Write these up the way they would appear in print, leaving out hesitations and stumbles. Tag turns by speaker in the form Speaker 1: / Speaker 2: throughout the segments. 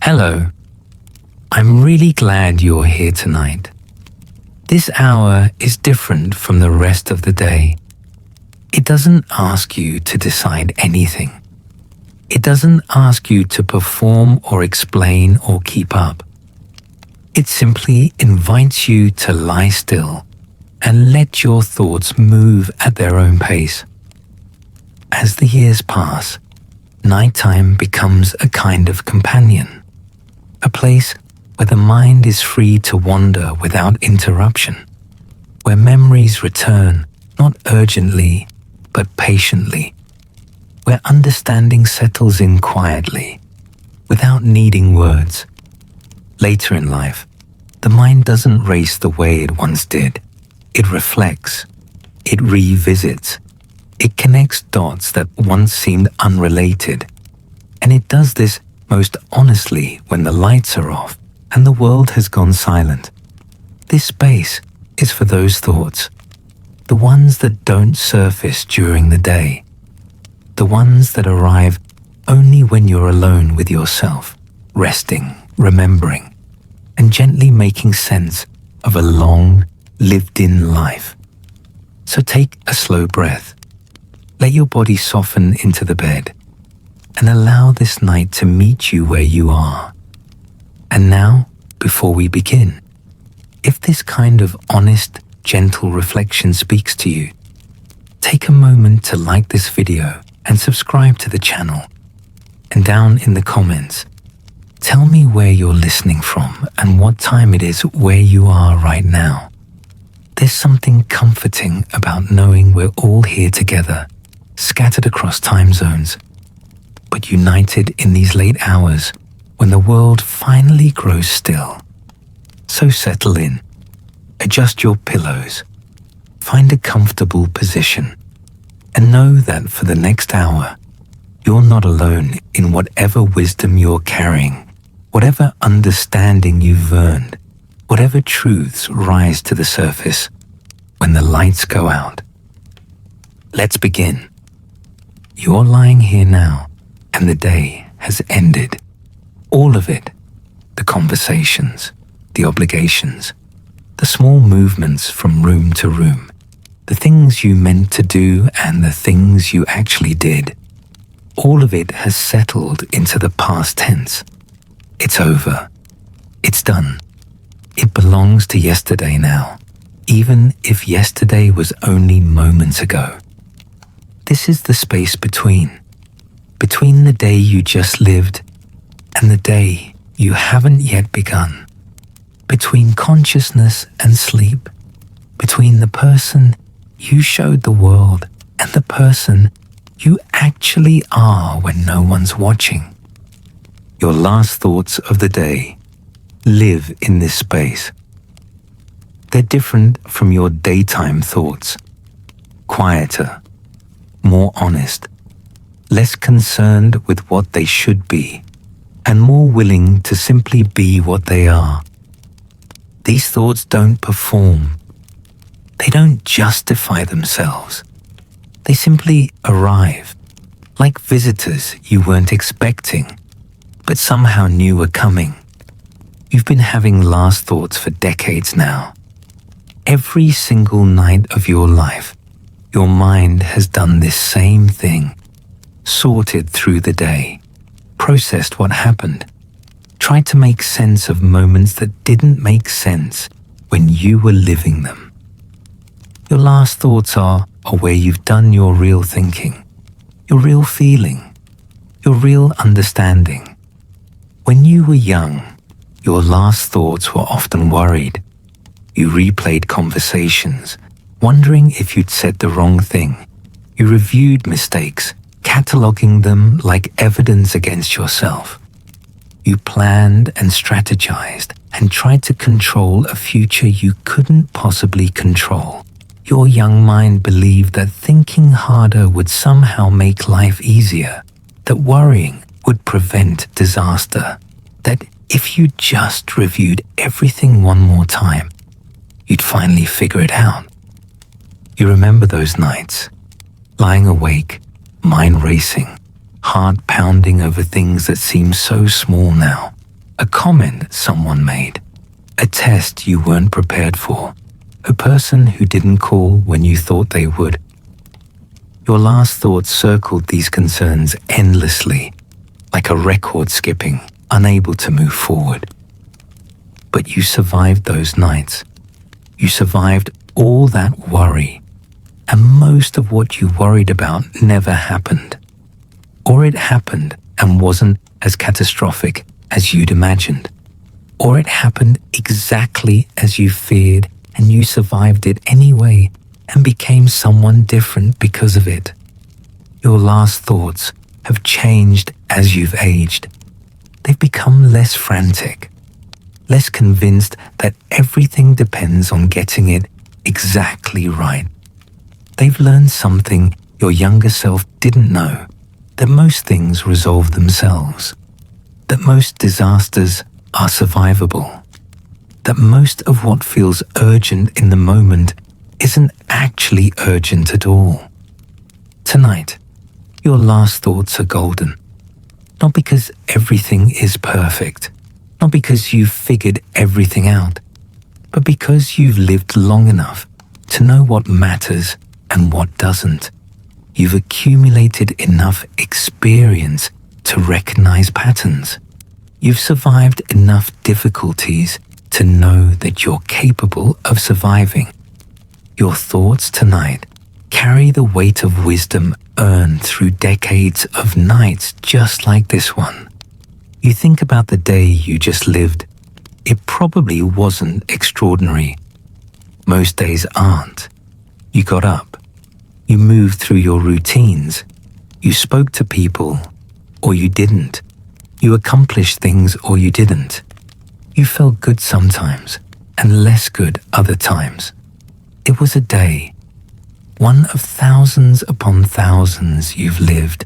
Speaker 1: Hello. I'm really glad you're here tonight. This hour is different from the rest of the day. It doesn't ask you to decide anything. It doesn't ask you to perform or explain or keep up. It simply invites you to lie still and let your thoughts move at their own pace. As the years pass, nighttime becomes a kind of companion, a place where the mind is free to wander without interruption, where memories return not urgently but patiently, where understanding settles in quietly without needing words. Later in life, the mind doesn't race the way it once did. It reflects, it revisits, it connects dots that once seemed unrelated, and it does this most honestly when the lights are off and the world has gone silent. This space is for those thoughts, the ones that don't surface during the day, the ones that arrive only when you're alone with yourself, resting, remembering, and gently making sense of a long, lived-in life. So take a slow breath. Let your body soften into the bed and allow this night to meet you where you are. And now, before we begin, if this kind of honest, gentle reflection speaks to you, take a moment to like this video and subscribe to the channel. And down in the comments, tell me where you're listening from and what time it is where you are right now. There's something comforting about knowing we're all here together, scattered across time zones, but united in these late hours when the world finally grows still. So settle in, adjust your pillows, find a comfortable position, and know that for the next hour, you're not alone in whatever wisdom you're carrying, whatever understanding you've earned, whatever truths rise to the surface when the lights go out. Let's begin. You're lying here now, and the day has ended. All of it. The conversations, the obligations, the small movements from room to room, the things you meant to do and the things you actually did. All of it has settled into the past tense. It's over. It's done. It belongs to yesterday now, even if yesterday was only moments ago. This is the space between the day you just lived and the day you haven't yet begun, between consciousness and sleep, between the person you showed the world and the person you actually are when no one's watching. Your last thoughts of the day live in this space. They're different from your daytime thoughts, quieter, more honest, less concerned with what they should be, and more willing to simply be what they are. These thoughts don't perform. They don't justify themselves. They simply arrive, like visitors you weren't expecting, but somehow knew were coming. You've been having last thoughts for decades now. Every single night of your life, your mind has done this same thing, sorted through the day, processed what happened, tried to make sense of moments that didn't make sense when you were living them. Your last thoughts are where you've done your real thinking, your real feeling, your real understanding. When you were young, your last thoughts were often worried. You replayed conversations, wondering if you'd said the wrong thing. You reviewed mistakes, cataloging them like evidence against yourself. You planned and strategized and tried to control a future you couldn't possibly control. Your young mind believed that thinking harder would somehow make life easier, that worrying would prevent disaster, that if you just reviewed everything one more time, you'd finally figure it out. You remember those nights, lying awake, mind racing, heart pounding over things that seem so small now, a comment someone made, a test you weren't prepared for, a person who didn't call when you thought they would. Your last thoughts circled these concerns endlessly, like a record skipping, unable to move forward. But you survived those nights. You survived all that worry, and most of what you worried about never happened. Or it happened and wasn't as catastrophic as you'd imagined. Or it happened exactly as you feared and you survived it anyway and became someone different because of it. Your last thoughts have changed as you've aged. They've become less frantic, less convinced that everything depends on getting it exactly right. They've learned something your younger self didn't know, that most things resolve themselves, that most disasters are survivable, that most of what feels urgent in the moment isn't actually urgent at all. Tonight, your last thoughts are golden. Not because everything is perfect, not because you've figured everything out, but because you've lived long enough to know what matters and what doesn't. You've accumulated enough experience to recognize patterns. You've survived enough difficulties to know that you're capable of surviving. Your thoughts tonight carry the weight of wisdom earned through decades of nights just like this one. You think about the day you just lived. It probably wasn't extraordinary. Most days aren't. You got up. You moved through your routines. You spoke to people, or you didn't. You accomplished things, or you didn't. You felt good sometimes, and less good other times. It was a day, one of thousands upon thousands you've lived.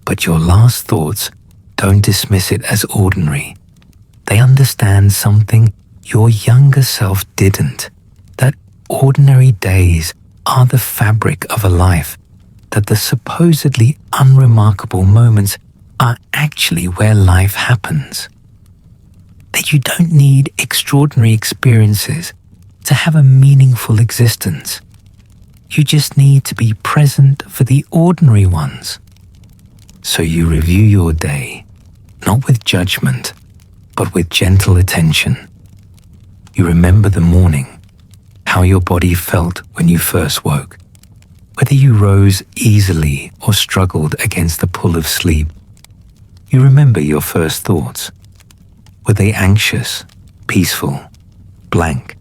Speaker 1: But your last thoughts don't dismiss it as ordinary. They understand something your younger self didn't, that ordinary days are the fabric of a life, that the supposedly unremarkable moments are actually where life happens. That you don't need extraordinary experiences to have a meaningful existence. You just need to be present for the ordinary ones. So you review your day, not with judgment, but with gentle attention. You remember the morning, how your body felt when you first woke, whether you rose easily or struggled against the pull of sleep. You remember your first thoughts. Were they anxious, peaceful, blank?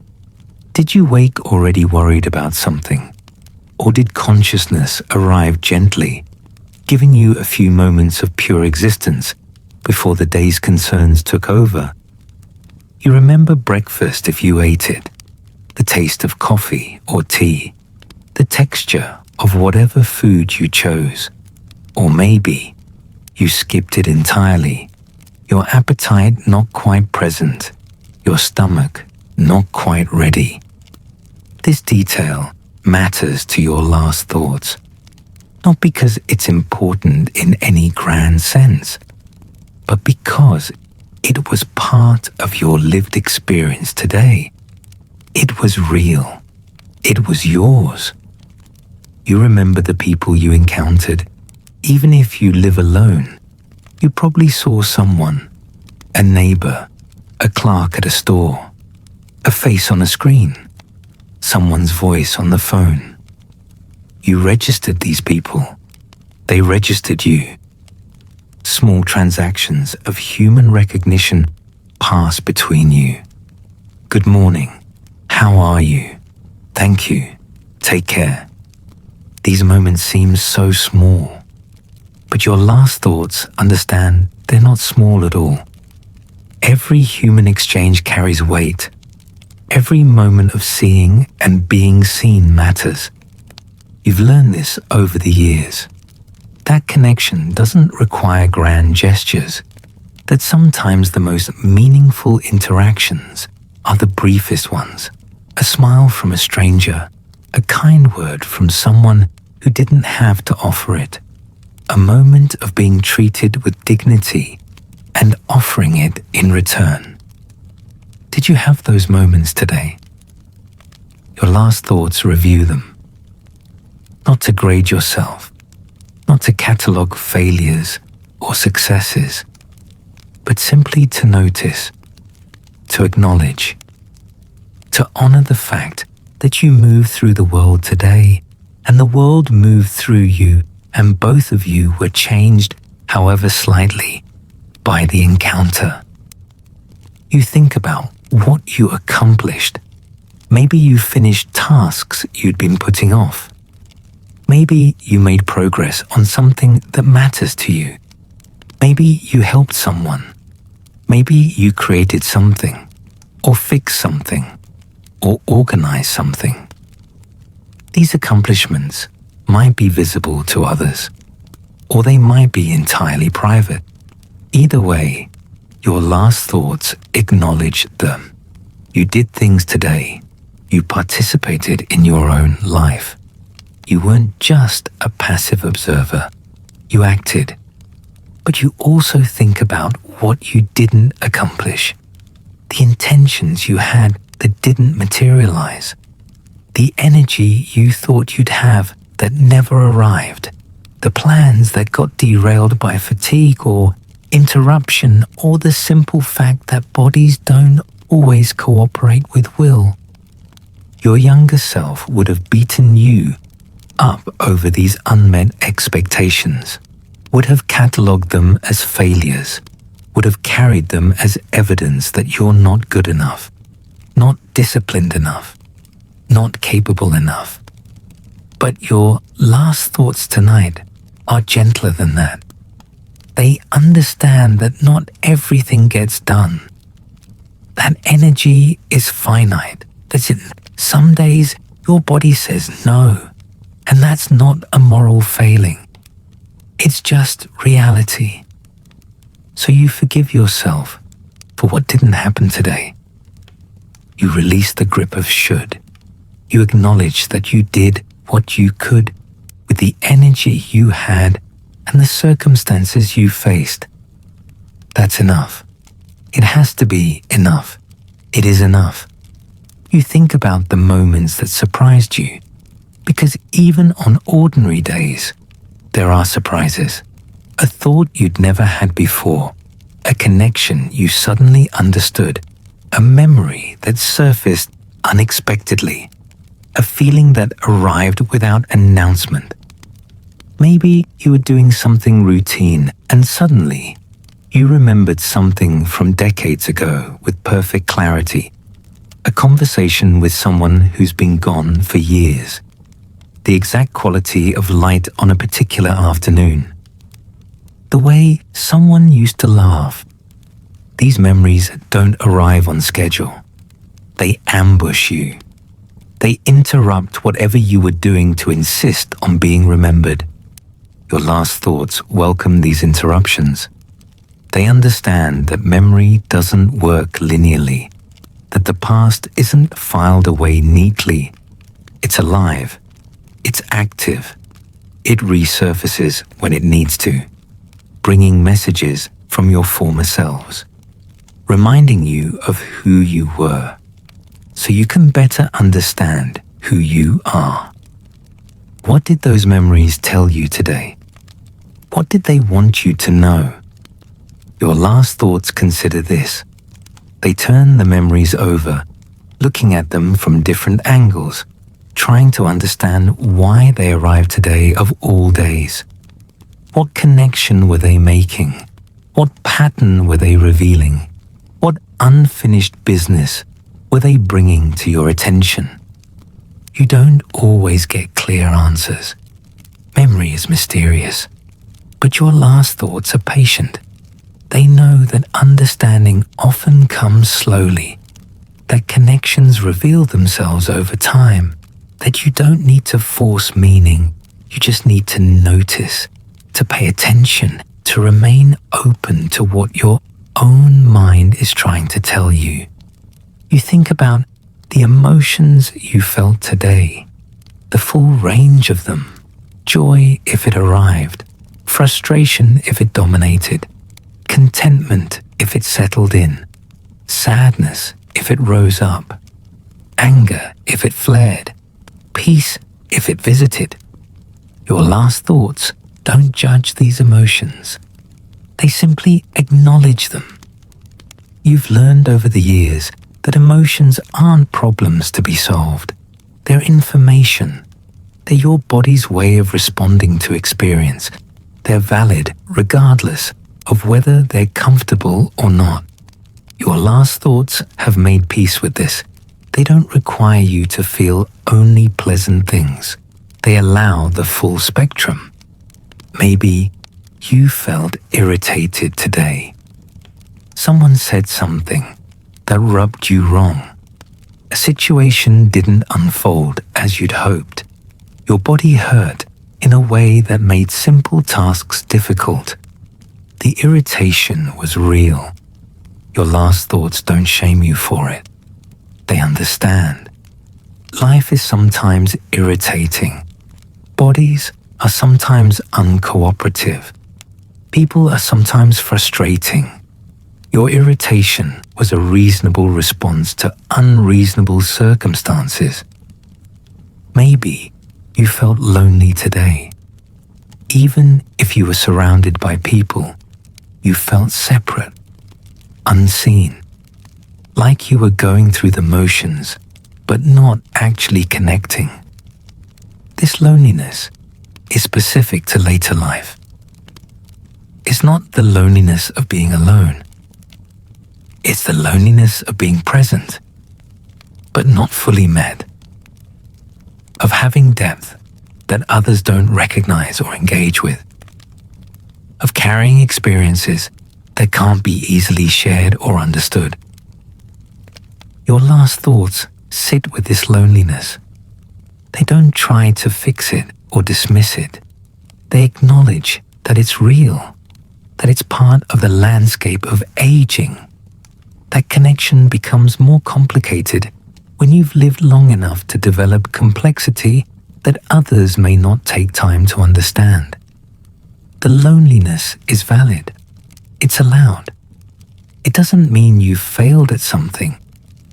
Speaker 1: Did you wake already worried about something? Or did consciousness arrive gently, giving you a few moments of pure existence before the day's concerns took over? You remember breakfast if you ate it, the taste of coffee or tea, the texture of whatever food you chose. Or maybe you skipped it entirely, your appetite not quite present, your stomach not quite ready. This detail matters to your last thoughts, not because it's important in any grand sense, but because it was part of your lived experience today. It was real. It was yours. You remember the people you encountered. Even if you live alone, you probably saw someone, a neighbor, a clerk at a store, a face on a screen, someone's voice on the phone. You registered these people. They registered you. Small transactions of human recognition pass between you. Good morning. How are you? Thank you. Take care. These moments seem so small, but your last thoughts understand they're not small at all. Every human exchange carries weight. Every moment of seeing and being seen matters. You've learned this over the years. That connection doesn't require grand gestures, that sometimes the most meaningful interactions are the briefest ones. A smile from a stranger, a kind word from someone who didn't have to offer it, a moment of being treated with dignity and offering it in return. Did you have those moments today? Your last thoughts, review them. Not to grade yourself, not to catalogue failures or successes, but simply to notice, to acknowledge, to honor the fact that you moved through the world today and the world moved through you, and both of you were changed, however slightly, by the encounter. You think about what you accomplished. Maybe you finished tasks you'd been putting off. Maybe you made progress on something that matters to you. Maybe you helped someone. Maybe you created something, or fixed something, or organized something. These accomplishments might be visible to others, or they might be entirely private. Either way, your last thoughts acknowledge them. You did things today. You participated in your own life. You weren't just a passive observer. You acted. But you also think about what you didn't accomplish, the intentions you had that didn't materialize, the energy you thought you'd have that never arrived, the plans that got derailed by fatigue or interruption, or the simple fact that bodies don't always cooperate with will. Your younger self would have beaten you up over these unmet expectations, would have catalogued them as failures, would have carried them as evidence that you're not good enough, not disciplined enough, not capable enough. But your last thoughts tonight are gentler than that. They understand that not everything gets done. That energy is finite. That's it. Some days your body says no, and that's not a moral failing. It's just reality. So you forgive yourself for what didn't happen today. You release the grip of should. You acknowledge that you did what you could with the energy you had and the circumstances you faced. That's enough. It has to be enough. It is enough. You think about the moments that surprised you, because even on ordinary days, there are surprises. A thought you'd never had before, a connection you suddenly understood, a memory that surfaced unexpectedly, a feeling that arrived without announcement. Maybe you were doing something routine and suddenly you remembered something from decades ago with perfect clarity, a conversation with someone who's been gone for years, the exact quality of light on a particular afternoon, the way someone used to laugh. These memories don't arrive on schedule. They ambush you. They interrupt whatever you were doing to insist on being remembered. Your last thoughts welcome these interruptions. They understand that memory doesn't work linearly, that the past isn't filed away neatly. It's alive. It's active. It resurfaces when it needs to, bringing messages from your former selves, reminding you of who you were, so you can better understand who you are. What did those memories tell you today? What did they want you to know? Your last thoughts consider this. They turn the memories over, looking at them from different angles, trying to understand why they arrived today of all days. What connection were they making? What pattern were they revealing? What unfinished business were they bringing to your attention? You don't always get clear answers. Memory is mysterious, but your last thoughts are patient. They know that understanding often comes slowly, that connections reveal themselves over time, that you don't need to force meaning. You just need to notice, to pay attention, to remain open to what your own mind is trying to tell you. You think about the emotions you felt today, the full range of them, joy if it arrived, frustration if it dominated, contentment if it settled in, sadness if it rose up, anger if it flared, peace if it visited. Your last thoughts don't judge these emotions. They simply acknowledge them. You've learned over the years that emotions aren't problems to be solved. They're information. They're your body's way of responding to experience. They're valid regardless of whether they're comfortable or not. Your last thoughts have made peace with this. They don't require you to feel only pleasant things. They allow the full spectrum. Maybe you felt irritated today. Someone said something that rubbed you wrong. A situation didn't unfold as you'd hoped. Your body hurt in a way that made simple tasks difficult. The irritation was real. Your last thoughts don't shame you for it. They understand. Life is sometimes irritating. Bodies are sometimes uncooperative. People are sometimes frustrating. Your irritation was a reasonable response to unreasonable circumstances. Maybe you felt lonely today. Even if you were surrounded by people, you felt separate, unseen, like you were going through the motions, but not actually connecting. This loneliness is specific to later life. It's not the loneliness of being alone. It's the loneliness of being present, but not fully met, of having depth that others don't recognize or engage with, of carrying experiences that can't be easily shared or understood. Your last thoughts sit with this loneliness. They don't try to fix it or dismiss it. They acknowledge that it's real, that it's part of the landscape of aging. That connection becomes more complicated when you've lived long enough to develop complexity that others may not take time to understand. The loneliness is valid. It's allowed. It doesn't mean you failed at something.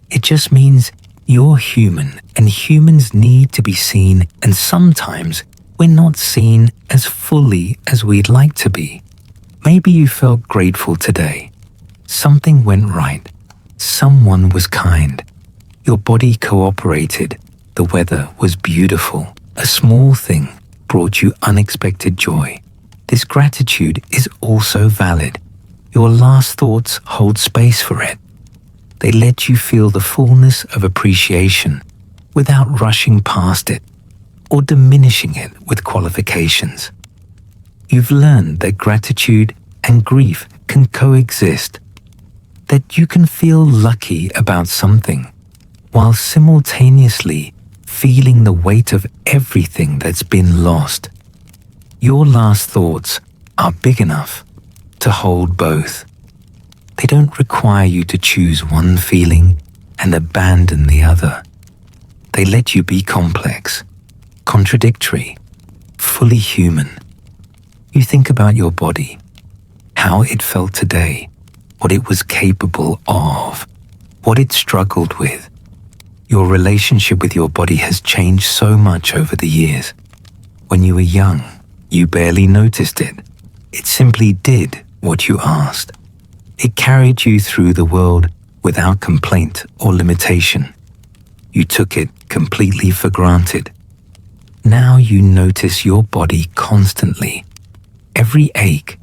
Speaker 1: It just means you're human, and humans need to be seen, and sometimes we're not seen as fully as we'd like to be. Maybe you felt grateful today. Something went right. Someone was kind. Your body cooperated. The weather was beautiful. A small thing brought you unexpected joy. This gratitude is also valid. Your last thoughts hold space for it. They let you feel the fullness of appreciation without rushing past it or diminishing it with qualifications. You've learned that gratitude and grief can coexist, that you can feel lucky about something while simultaneously feeling the weight of everything that's been lost. Your last thoughts are big enough to hold both. They don't require you to choose one feeling and abandon the other. They let you be complex, contradictory, fully human. You think about your body, how it felt today, what it was capable of, what it struggled with. Your relationship with your body has changed so much over the years. When you were young, you barely noticed it. It simply did what you asked. It carried you through the world without complaint or limitation. You took it completely for granted. Now you notice your body constantly. Every ache,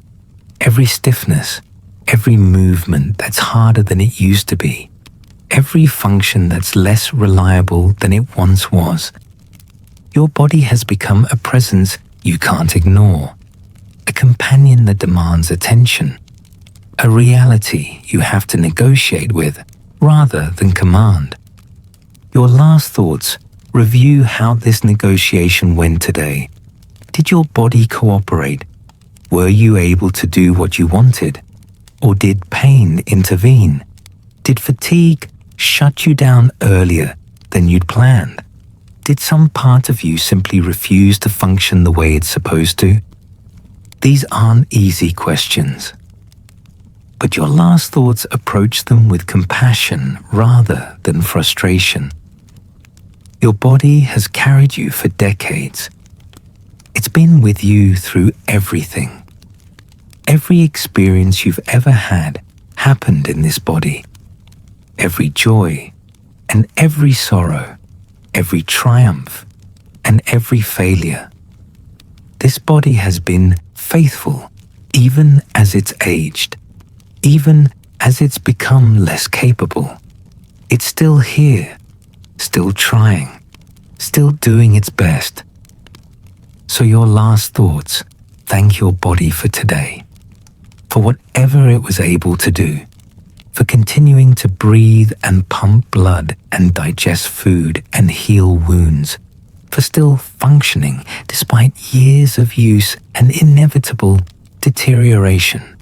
Speaker 1: every stiffness, every movement that's harder than it used to be, every function that's less reliable than it once was. Your body has become a presence you can't ignore, a companion that demands attention, a reality you have to negotiate with rather than command. Your last thoughts review how this negotiation went today. Did your body cooperate? Were you able to do what you wanted? Or did pain intervene? Did fatigue shut you down earlier than you'd planned? Did some part of you simply refuse to function the way it's supposed to? These aren't easy questions. but your last thoughts approach them with compassion rather than frustration. Your body has carried you for decades. It's been with you through everything. Every experience you've ever had happened in this body. Every joy and every sorrow, every triumph and every failure. This body has been faithful even as it's aged, even as it's become less capable. It's still here, still trying, still doing its best. So your last thoughts thank your body for today, for whatever it was able to do, for continuing to breathe and pump blood and digest food and heal wounds, for still functioning despite years of use and inevitable deterioration.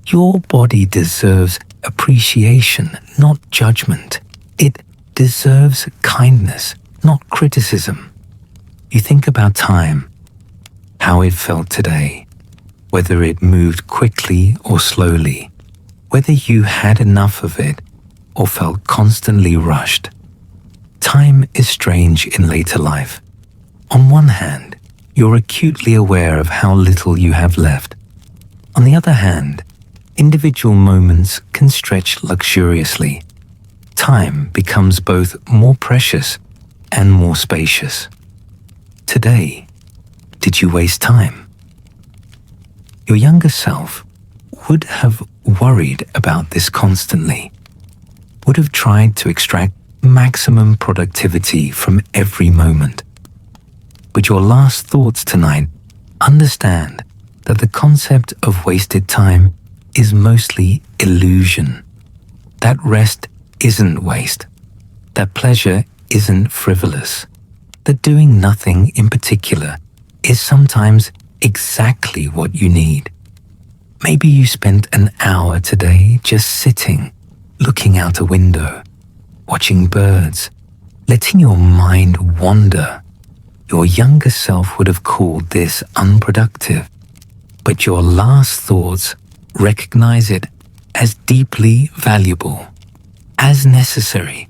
Speaker 1: Your body deserves appreciation, not judgment. It deserves kindness, not criticism. You think about time, how it felt today, whether it moved quickly or slowly, whether you had enough of it or felt constantly rushed. Time is strange in later life. On one hand, you're acutely aware of how little you have left. On the other hand, individual moments can stretch luxuriously. Time becomes both more precious and more spacious. Today, did you waste time? Your younger self would have worried about this constantly, would have tried to extract maximum productivity from every moment. But your last thoughts tonight understand that the concept of wasted time is mostly illusion. That rest isn't waste. That pleasure isn't frivolous. That doing nothing in particular is sometimes exactly what you need. Maybe you spent an hour today just sitting, looking out a window, watching birds, letting your mind wander. Your younger self would have called this unproductive, but your last thoughts recognize it as deeply valuable, as necessary,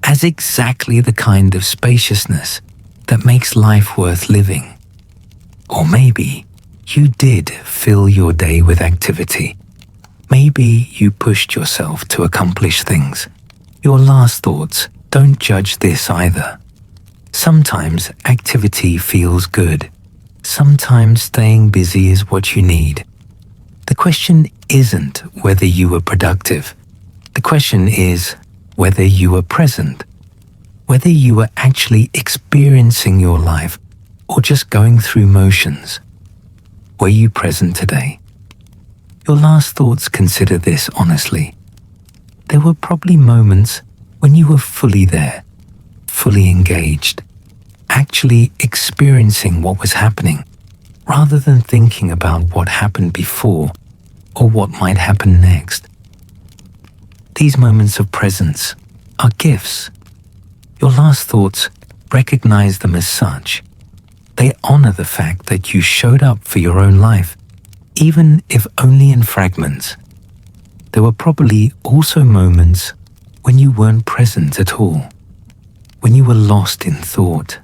Speaker 1: as exactly the kind of spaciousness that makes life worth living. Or maybe you did fill your day with activity. Maybe you pushed yourself to accomplish things. Your last thoughts don't judge this either. Sometimes activity feels good. Sometimes staying busy is what you need. The question isn't whether you were productive. The question is whether you were present, whether you were actually experiencing your life or just going through motions. Were you present today? Your last thoughts consider this honestly. There were probably moments when you were fully there, fully engaged, actually experiencing what was happening, rather than thinking about what happened before or what might happen next. These moments of presence are gifts. Your last thoughts recognize them as such. They honor the fact that you showed up for your own life, even if only in fragments. There were probably also moments when you weren't present at all, when you were lost in thought,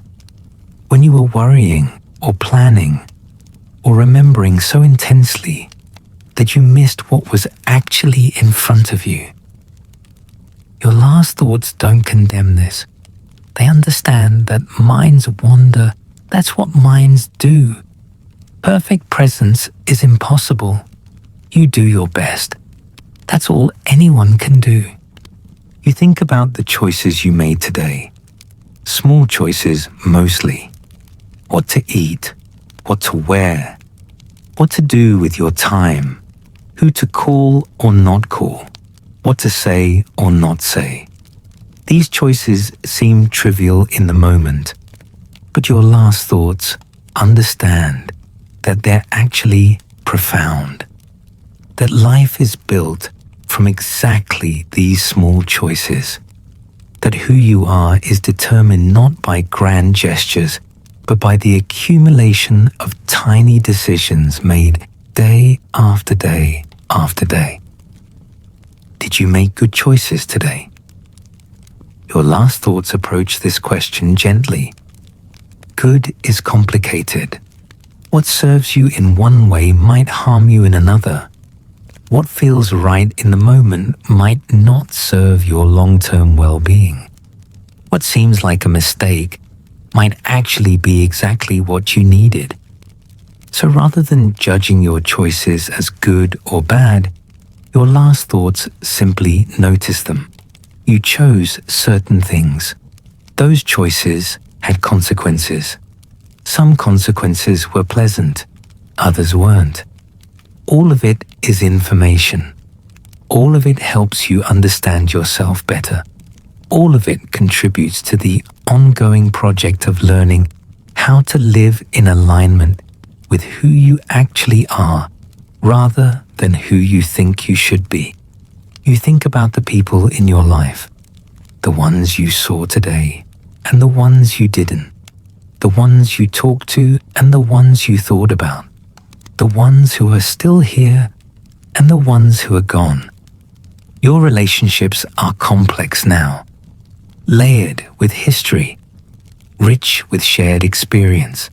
Speaker 1: when you were worrying or planning or remembering so intensely that you missed what was actually in front of you. Your last thoughts don't condemn this. They understand that minds wander. That's what minds do. Perfect presence is impossible. You do your best. That's all anyone can do. You think about the choices you made today. Small choices mostly. What to eat, what to wear, what to do with your time, who to call or not call, what to say or not say. These choices seem trivial in the moment, but your last thoughts understand that they're actually profound, that life is built from exactly these small choices, that who you are is determined not by grand gestures, but by the accumulation of tiny decisions made day after day after day. Did you make good choices today? Your last thoughts approach this question gently. Good is complicated. What serves you in one way might harm you in another. What feels right in the moment might not serve your long-term well-being. What seems like a mistake might actually be exactly what you needed. So rather than judging your choices as good or bad, your last thoughts simply notice them. You chose certain things. Those choices had consequences. Some consequences were pleasant, others weren't. All of it is information. All of it helps you understand yourself better. All of it contributes to the ongoing project of learning how to live in alignment with who you actually are, rather than who you think you should be. You think about the people in your life, the ones you saw today and the ones you didn't, the ones you talked to and the ones you thought about, the ones who are still here and the ones who are gone. Your relationships are complex now, layered with history, rich with shared experience,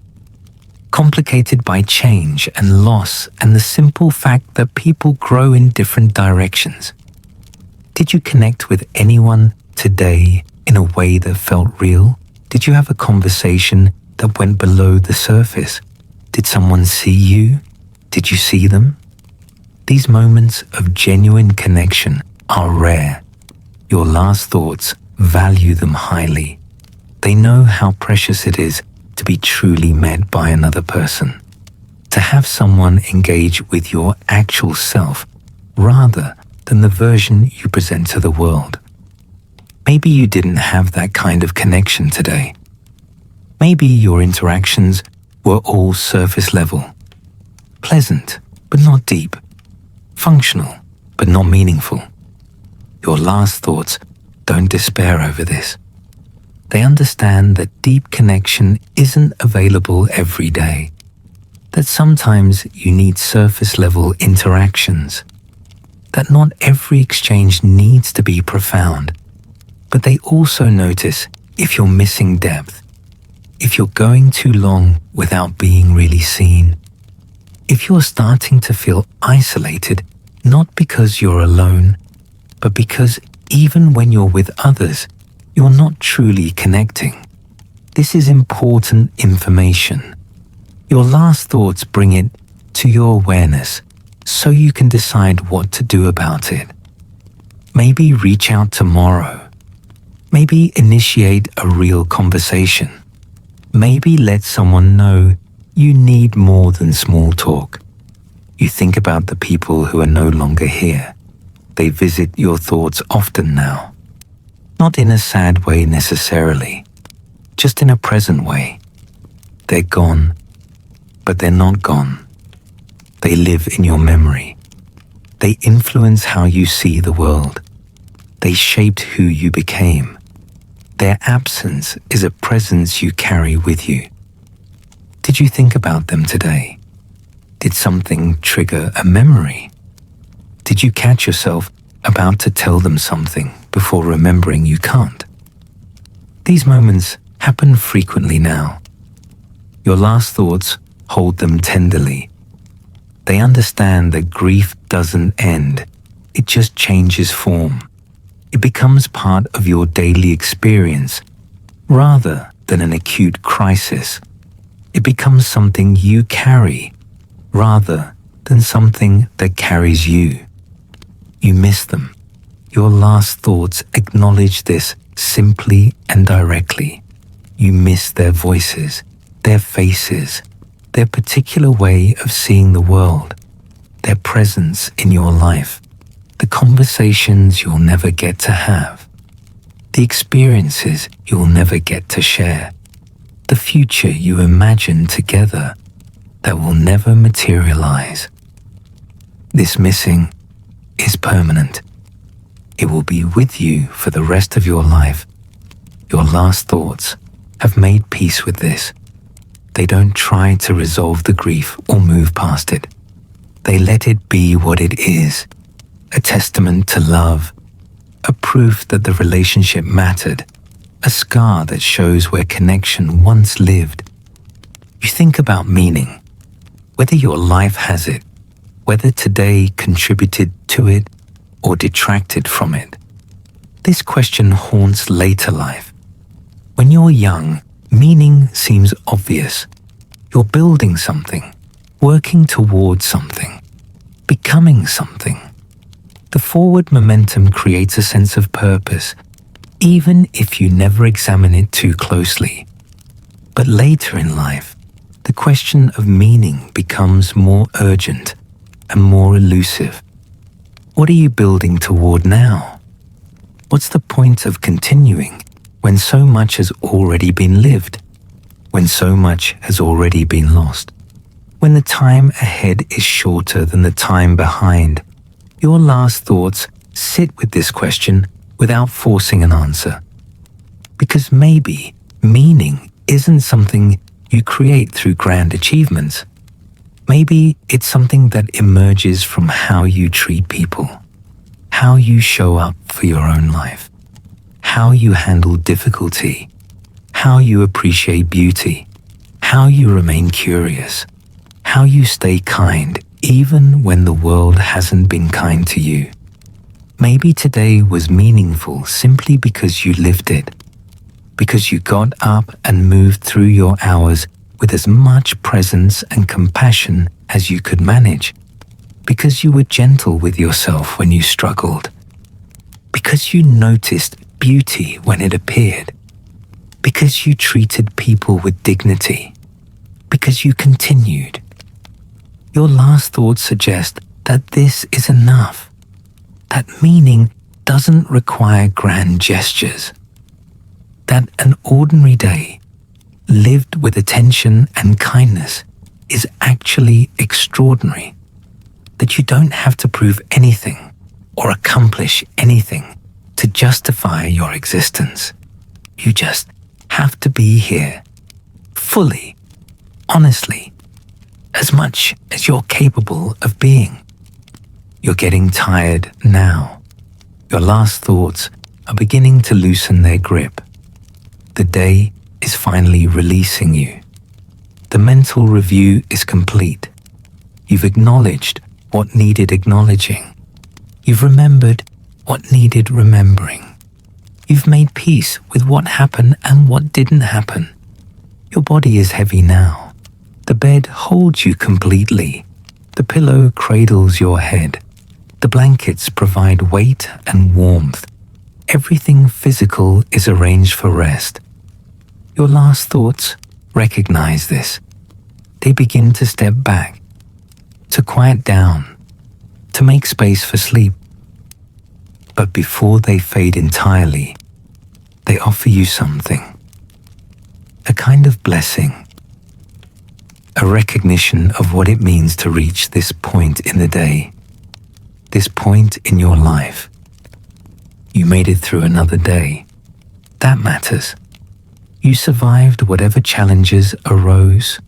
Speaker 1: complicated by change and loss and the simple fact that people grow in different directions. Did you connect with anyone today in a way that felt real? Did you have a conversation that went below the surface? Did someone see you? Did you see them? These moments of genuine connection are rare. Your last thoughts value them highly. They know how precious it is to be truly met by another person, to have someone engage with your actual self rather than the version you present to the world. Maybe you didn't have that kind of connection today. Maybe your interactions were all surface level, pleasant but not deep, functional but not meaningful. Your last thoughts don't despair over this. They understand that deep connection isn't available every day, that sometimes you need surface-level interactions, that not every exchange needs to be profound, but they also notice if you're missing depth, if you're going too long without being really seen, if you're starting to feel isolated, not because you're alone, but because even when you're with others, you're not truly connecting. This is important information. Your last thoughts bring it to your awareness so you can decide what to do about it. Maybe reach out tomorrow. Maybe initiate a real conversation. Maybe let someone know you need more than small talk. You think about the people who are no longer here. They visit your thoughts often now. Not in a sad way necessarily, just in a present way. They're gone, but they're not gone. They live in your memory. They influence how you see the world. They shaped who you became. Their absence is a presence you carry with you. Did you think about them today? Did something trigger a memory? Did you catch yourself about to tell them something before remembering you can't? These moments happen frequently now. Your last thoughts hold them tenderly. They understand that grief doesn't end, it just changes form. It becomes part of your daily experience rather than an acute crisis. It becomes something you carry rather than something that carries you. You miss them. Your last thoughts acknowledge this simply and directly. You miss their voices, their faces, their particular way of seeing the world, their presence in your life, the conversations you'll never get to have, the experiences you'll never get to share, the future you imagine together that will never materialize. This missing is permanent. It will be with you for the rest of your life. Your last thoughts have made peace with this. They don't try to resolve the grief or move past it. They let it be what it is. a testament to love, a proof that the relationship mattered, a scar that shows where connection once lived. You think about meaning, whether your life has it, whether today contributed to it or detracted from it. This question haunts later life. When you're young, meaning seems obvious. You're building something, working towards something, becoming something. The forward momentum creates a sense of purpose, even if you never examine it too closely. But later in life, the question of meaning becomes more urgent and more elusive. What are you building toward now? What's the point of continuing when so much has already been lived? When so much has already been lost? When the time ahead is shorter than the time behind? Your last thoughts sit with this question without forcing an answer. Because maybe meaning isn't something you create through grand achievements. Maybe it's something that emerges from how you treat people, how you show up for your own life, how you handle difficulty, how you appreciate beauty, how you remain curious, how you stay kind even when the world hasn't been kind to you. Maybe today was meaningful simply because you lived it, because you got up and moved through your hours with as much presence and compassion as you could manage, because you were gentle with yourself when you struggled, because you noticed beauty when it appeared, because you treated people with dignity, because you continued. Your last thoughts suggest that this is enough, that meaning doesn't require grand gestures, that an ordinary day, lived with attention and kindness, is actually extraordinary, that you don't have to prove anything or accomplish anything to justify your existence. You just have to be here, fully, honestly, as much as you're capable of being. You're getting tired now. Your last thoughts are beginning to loosen their grip. The day is finally releasing you. The mental review is complete. You've acknowledged what needed acknowledging. You've remembered what needed remembering. You've made peace with what happened and what didn't happen. Your body is heavy now. The bed holds you completely. The pillow cradles your head. The blankets provide weight and warmth. Everything physical is arranged for rest. Your last thoughts recognize this. They begin to step back, to quiet down, to make space for sleep. But before they fade entirely, they offer you something. A kind of blessing. A recognition of what it means to reach this point in the day. This point in your life. You made it through another day. That matters. You survived whatever challenges arose.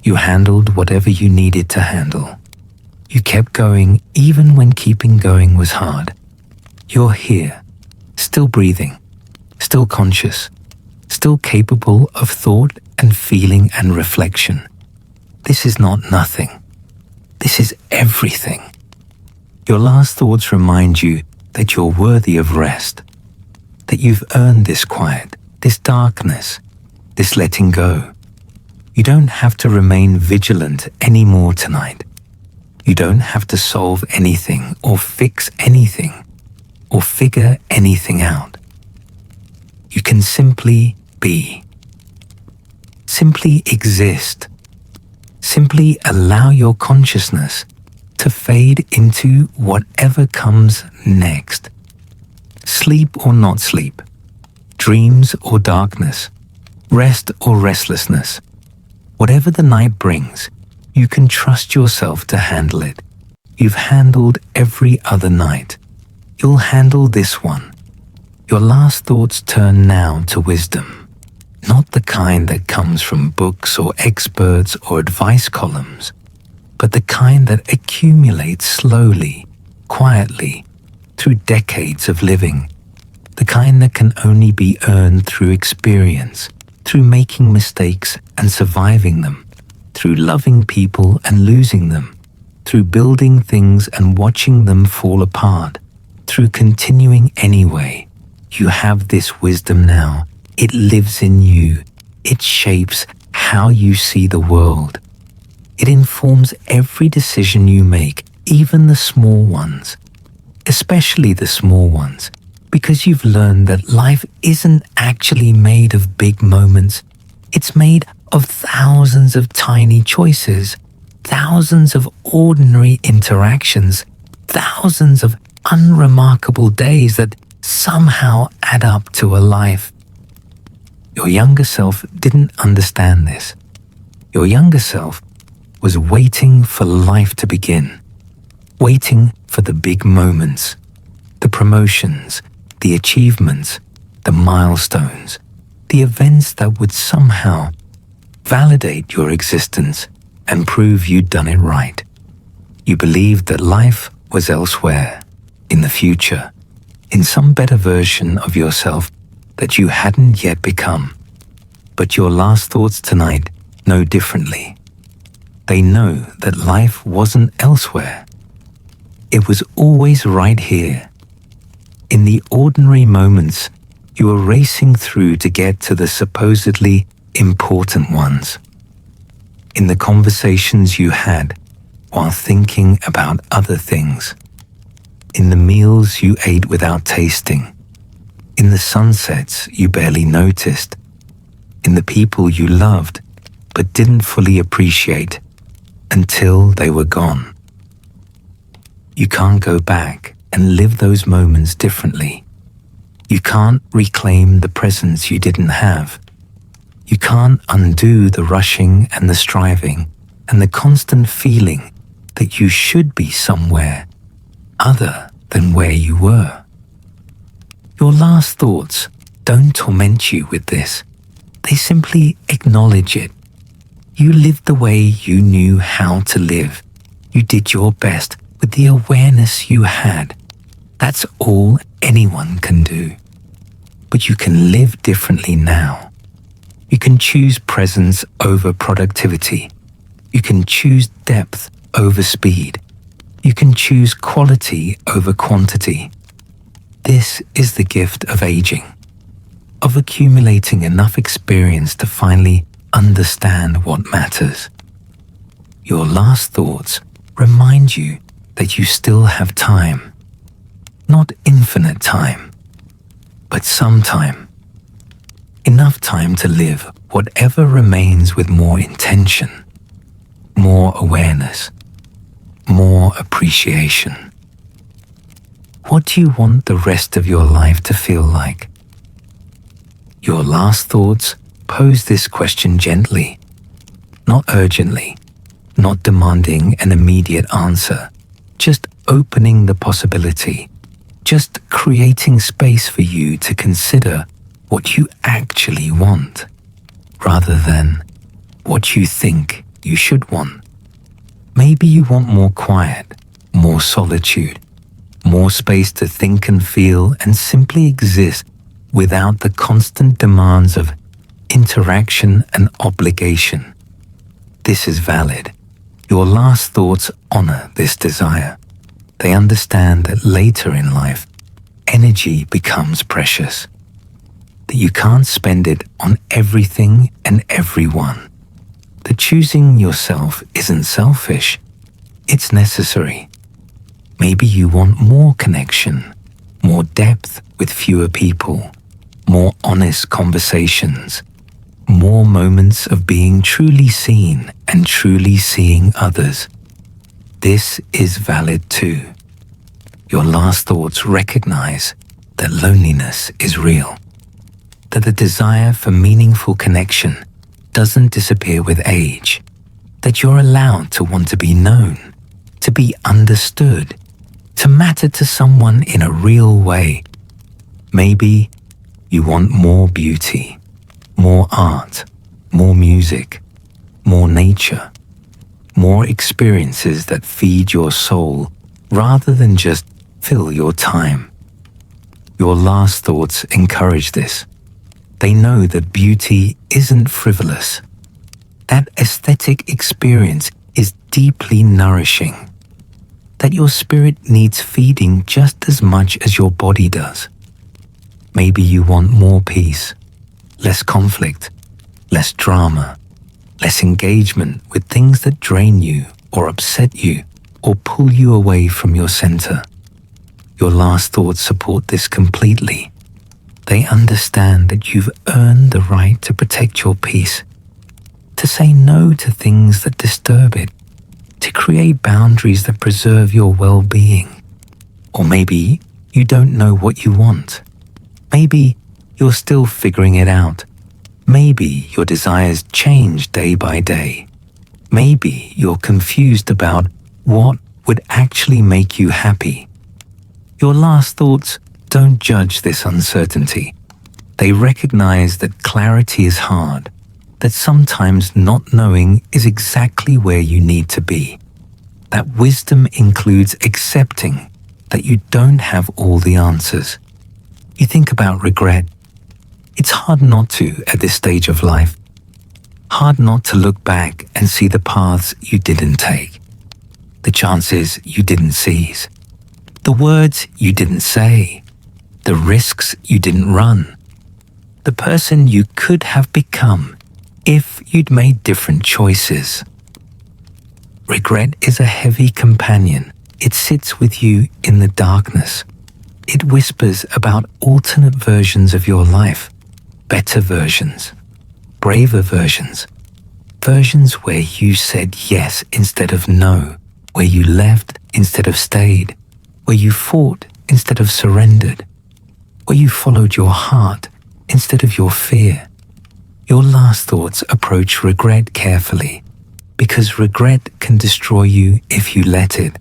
Speaker 1: You handled whatever you needed to handle. You kept going even when keeping going was hard. You're here, still breathing, still conscious, still capable of thought and feeling and reflection. This is not nothing. This is everything. Your last thoughts remind you that you're worthy of rest, that you've earned this quiet, this darkness, this letting go. You don't have to remain vigilant anymore tonight. You don't have to solve anything or fix anything or figure anything out. You can simply be. Simply exist. Simply allow your consciousness to fade into whatever comes next. Sleep or not sleep, dreams or darkness, rest or restlessness. Whatever the night brings, you can trust yourself to handle it. You've handled every other night. You'll handle this one. Your last thoughts turn now to wisdom, not the kind that comes from books or experts or advice columns, but the kind that accumulates slowly quietly, through decades of living, the kind that can only be earned through experience, through making mistakes and surviving them, through loving people and losing them, through building things and watching them fall apart, through continuing anyway. You have this wisdom now. It lives in you. It shapes how you see the world. It informs every decision you make, even the small ones, especially the small ones, because you've learned that life isn't actually made of big moments. It's made of thousands of tiny choices, thousands of ordinary interactions, thousands of unremarkable days that somehow add up to a life. Your younger self didn't understand this. Your younger self was waiting for life to begin, waiting for the big moments, the promotions, the achievements, the milestones, the events that would somehow validate your existence and prove you'd done it right. You believed that life was elsewhere, in the future, in some better version of yourself that you hadn't yet become. But your last thoughts tonight know differently. They know that life wasn't elsewhere. It was always right here. In the ordinary moments you were racing through to get to the supposedly important ones. In the conversations you had while thinking about other things. In the meals you ate without tasting. In the sunsets you barely noticed. In the people you loved but didn't fully appreciate until they were gone. You can't go back and live those moments differently. You can't reclaim the presence you didn't have. You can't undo the rushing and the striving and the constant feeling that you should be somewhere other than where you were. Your last thoughts don't torment you with this. They simply acknowledge it. You lived the way you knew how to live. You did your best with the awareness you had. That's all anyone can do. But you can live differently now. You can choose presence over productivity. You can choose depth over speed. You can choose quality over quantity. This is the gift of aging, of accumulating enough experience to finally understand what matters. Your last thoughts remind you that you still have time. Not infinite time, but some time. Enough time to live whatever remains with more intention, more awareness, more appreciation. What do you want the rest of your life to feel like? Your last thoughts pose this question gently, not urgently, not demanding an immediate answer, just opening the possibility, just creating space for you to consider what you actually want, rather than what you think you should want. Maybe you want more quiet, more solitude, more space to think and feel and simply exist without the constant demands of interaction and obligation. This is valid. Your last thoughts honor this desire. They understand that later in life, energy becomes precious, that you can't spend it on everything and everyone, that choosing yourself isn't selfish, it's necessary. Maybe you want more connection, more depth with fewer people, more honest conversations, more moments of being truly seen and truly seeing others. This is valid too. Your last thoughts recognize that loneliness is real, that the desire for meaningful connection doesn't disappear with age, that you're allowed to want to be known, to be understood, to matter to someone in a real way. Maybe you want more beauty, more art, more music, more nature, more experiences that feed your soul rather than just fill your time. Your last thoughts encourage this. They know that beauty isn't frivolous. That aesthetic experience is deeply nourishing. That your spirit needs feeding just as much as your body does. Maybe you want more peace, less conflict, less drama, less engagement with things that drain you or upset you or pull you away from your center. Your last thoughts support this completely. They understand that you've earned the right to protect your peace, to say no to things that disturb it, to create boundaries that preserve your well-being. Or maybe you don't know what you want. Maybe you're still figuring it out. Maybe your desires change day by day. Maybe you're confused about what would actually make you happy. Your last thoughts don't judge this uncertainty. They recognize that clarity is hard, that sometimes not knowing is exactly where you need to be. That wisdom includes accepting that you don't have all the answers. You think about regret. It's hard not to at this stage of life. Hard not to look back and see the paths you didn't take, the chances you didn't seize, the words you didn't say, the risks you didn't run, the person you could have become if you'd made different choices. Regret is a heavy companion. It sits with you in the darkness. It whispers about alternate versions of your life, better versions, braver versions, versions where you said yes instead of no, where you left instead of stayed, where you fought instead of surrendered, where you followed your heart instead of your fear. Your last thoughts approach regret carefully, because regret can destroy you if you let it.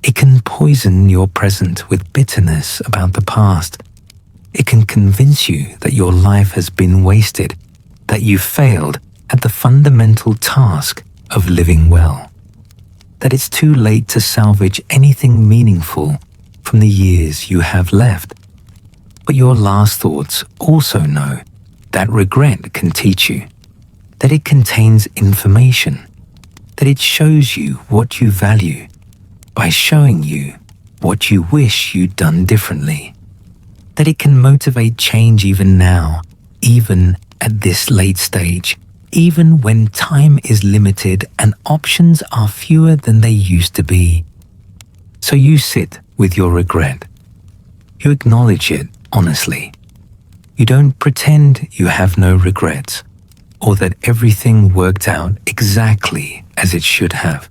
Speaker 1: It can poison your present with bitterness about the past. It can convince you that your life has been wasted, that you failed at the fundamental task of living well, that it's too late to salvage anything meaningful from the years you have left. But your last thoughts also know that regret can teach you, that it contains information, that it shows you what you value by showing you what you wish you'd done differently, that it can motivate change even now, even at this late stage, even when time is limited and options are fewer than they used to be. So you sit with your regret. You acknowledge it honestly. You don't pretend you have no regrets, or that everything worked out exactly as it should have.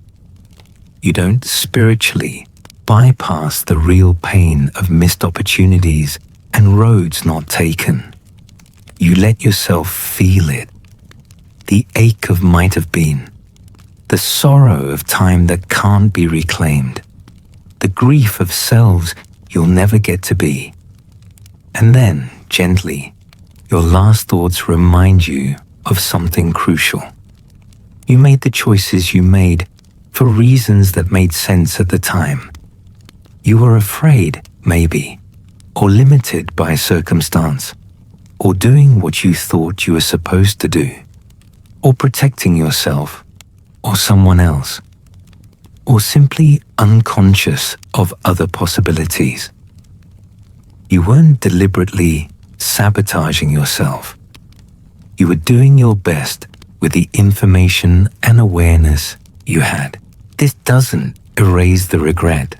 Speaker 1: You don't spiritually bypass the real pain of missed opportunities and roads not taken. You let yourself feel it. The ache of might have been, the sorrow of time that can't be reclaimed, the grief of selves you'll never get to be. And then, gently, your last thoughts remind you of something crucial. You made the choices you made for reasons that made sense at the time. You were afraid, maybe, or limited by circumstance, or doing what you thought you were supposed to do, or protecting yourself, or someone else, or simply unconscious of other possibilities. You weren't deliberately sabotaging yourself. You were doing your best with the information and awareness you had. This doesn't erase the regret,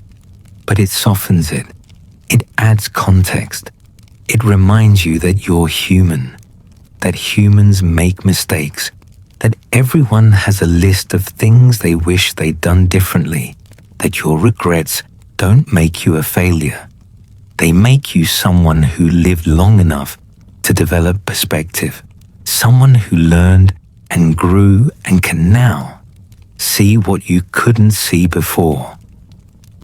Speaker 1: but it softens it. It adds context. It reminds you that you're human, that humans make mistakes, that everyone has a list of things they wish they'd done differently, that your regrets don't make you a failure. They make you someone who lived long enough to develop perspective, someone who learned and grew and can now see what you couldn't see before.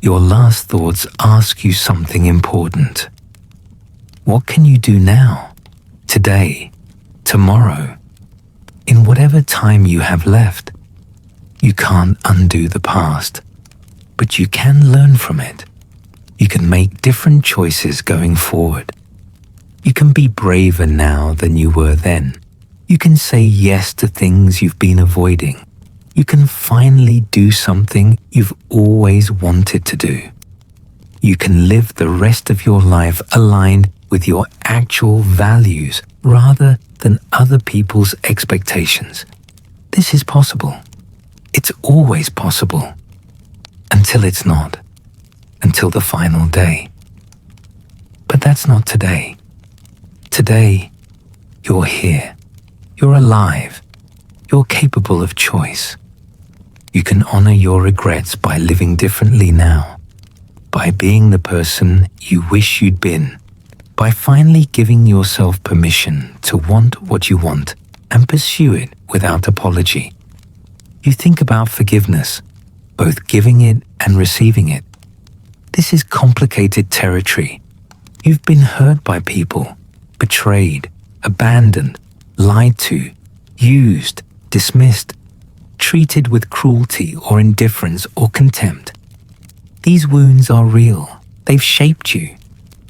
Speaker 1: Your last thoughts ask you something important. What can you do now, today, tomorrow, in whatever time you have left? You can't undo the past. but you can learn from it. You can make different choices going forward. You can be braver now than you were then. You can say yes to things you've been avoiding. You can finally do something you've always wanted to do. You can live the rest of your life aligned with your actual values rather than other people's expectations. This is possible. It's always possible. Until it's not. Until the final day. But that's not today. Today, you're here. You're alive. You're capable of choice. You can honor your regrets by living differently now, by being the person you wish you'd been, by finally giving yourself permission to want what you want and pursue it without apology. You think about forgiveness, both giving it and receiving it. This is complicated territory. You've been hurt by people, betrayed, abandoned, lied to, used, dismissed, treated with cruelty or indifference or contempt. These wounds are real. They've shaped you.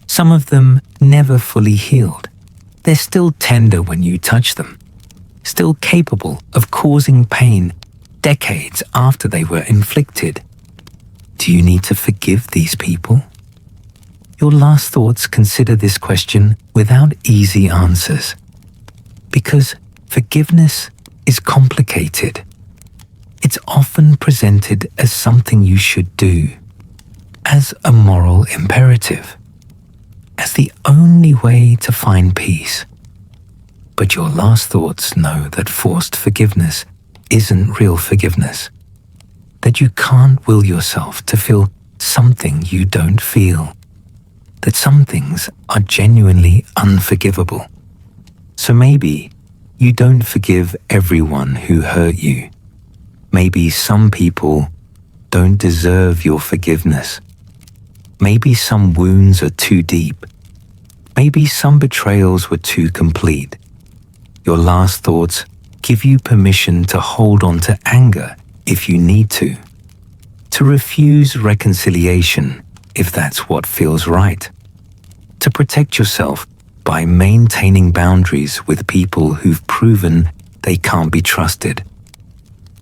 Speaker 1: Some of them never fully healed. They're still tender when you touch them, still capable of causing pain decades after they were inflicted. Do you need to forgive these people? Your last thoughts consider this question without easy answers, because forgiveness is complicated. It's often presented as something you should do, as a moral imperative, as the only way to find peace. But your last thoughts know that forced forgiveness isn't real forgiveness, that you can't will yourself to feel something you don't feel, that some things are genuinely unforgivable. So maybe you don't forgive everyone who hurt you. Maybe some people don't deserve your forgiveness. Maybe some wounds are too deep. Maybe some betrayals were too complete. Your last thoughts give you permission to hold on to anger if you need to refuse reconciliation if that's what feels right, to protect yourself by maintaining boundaries with people who've proven they can't be trusted.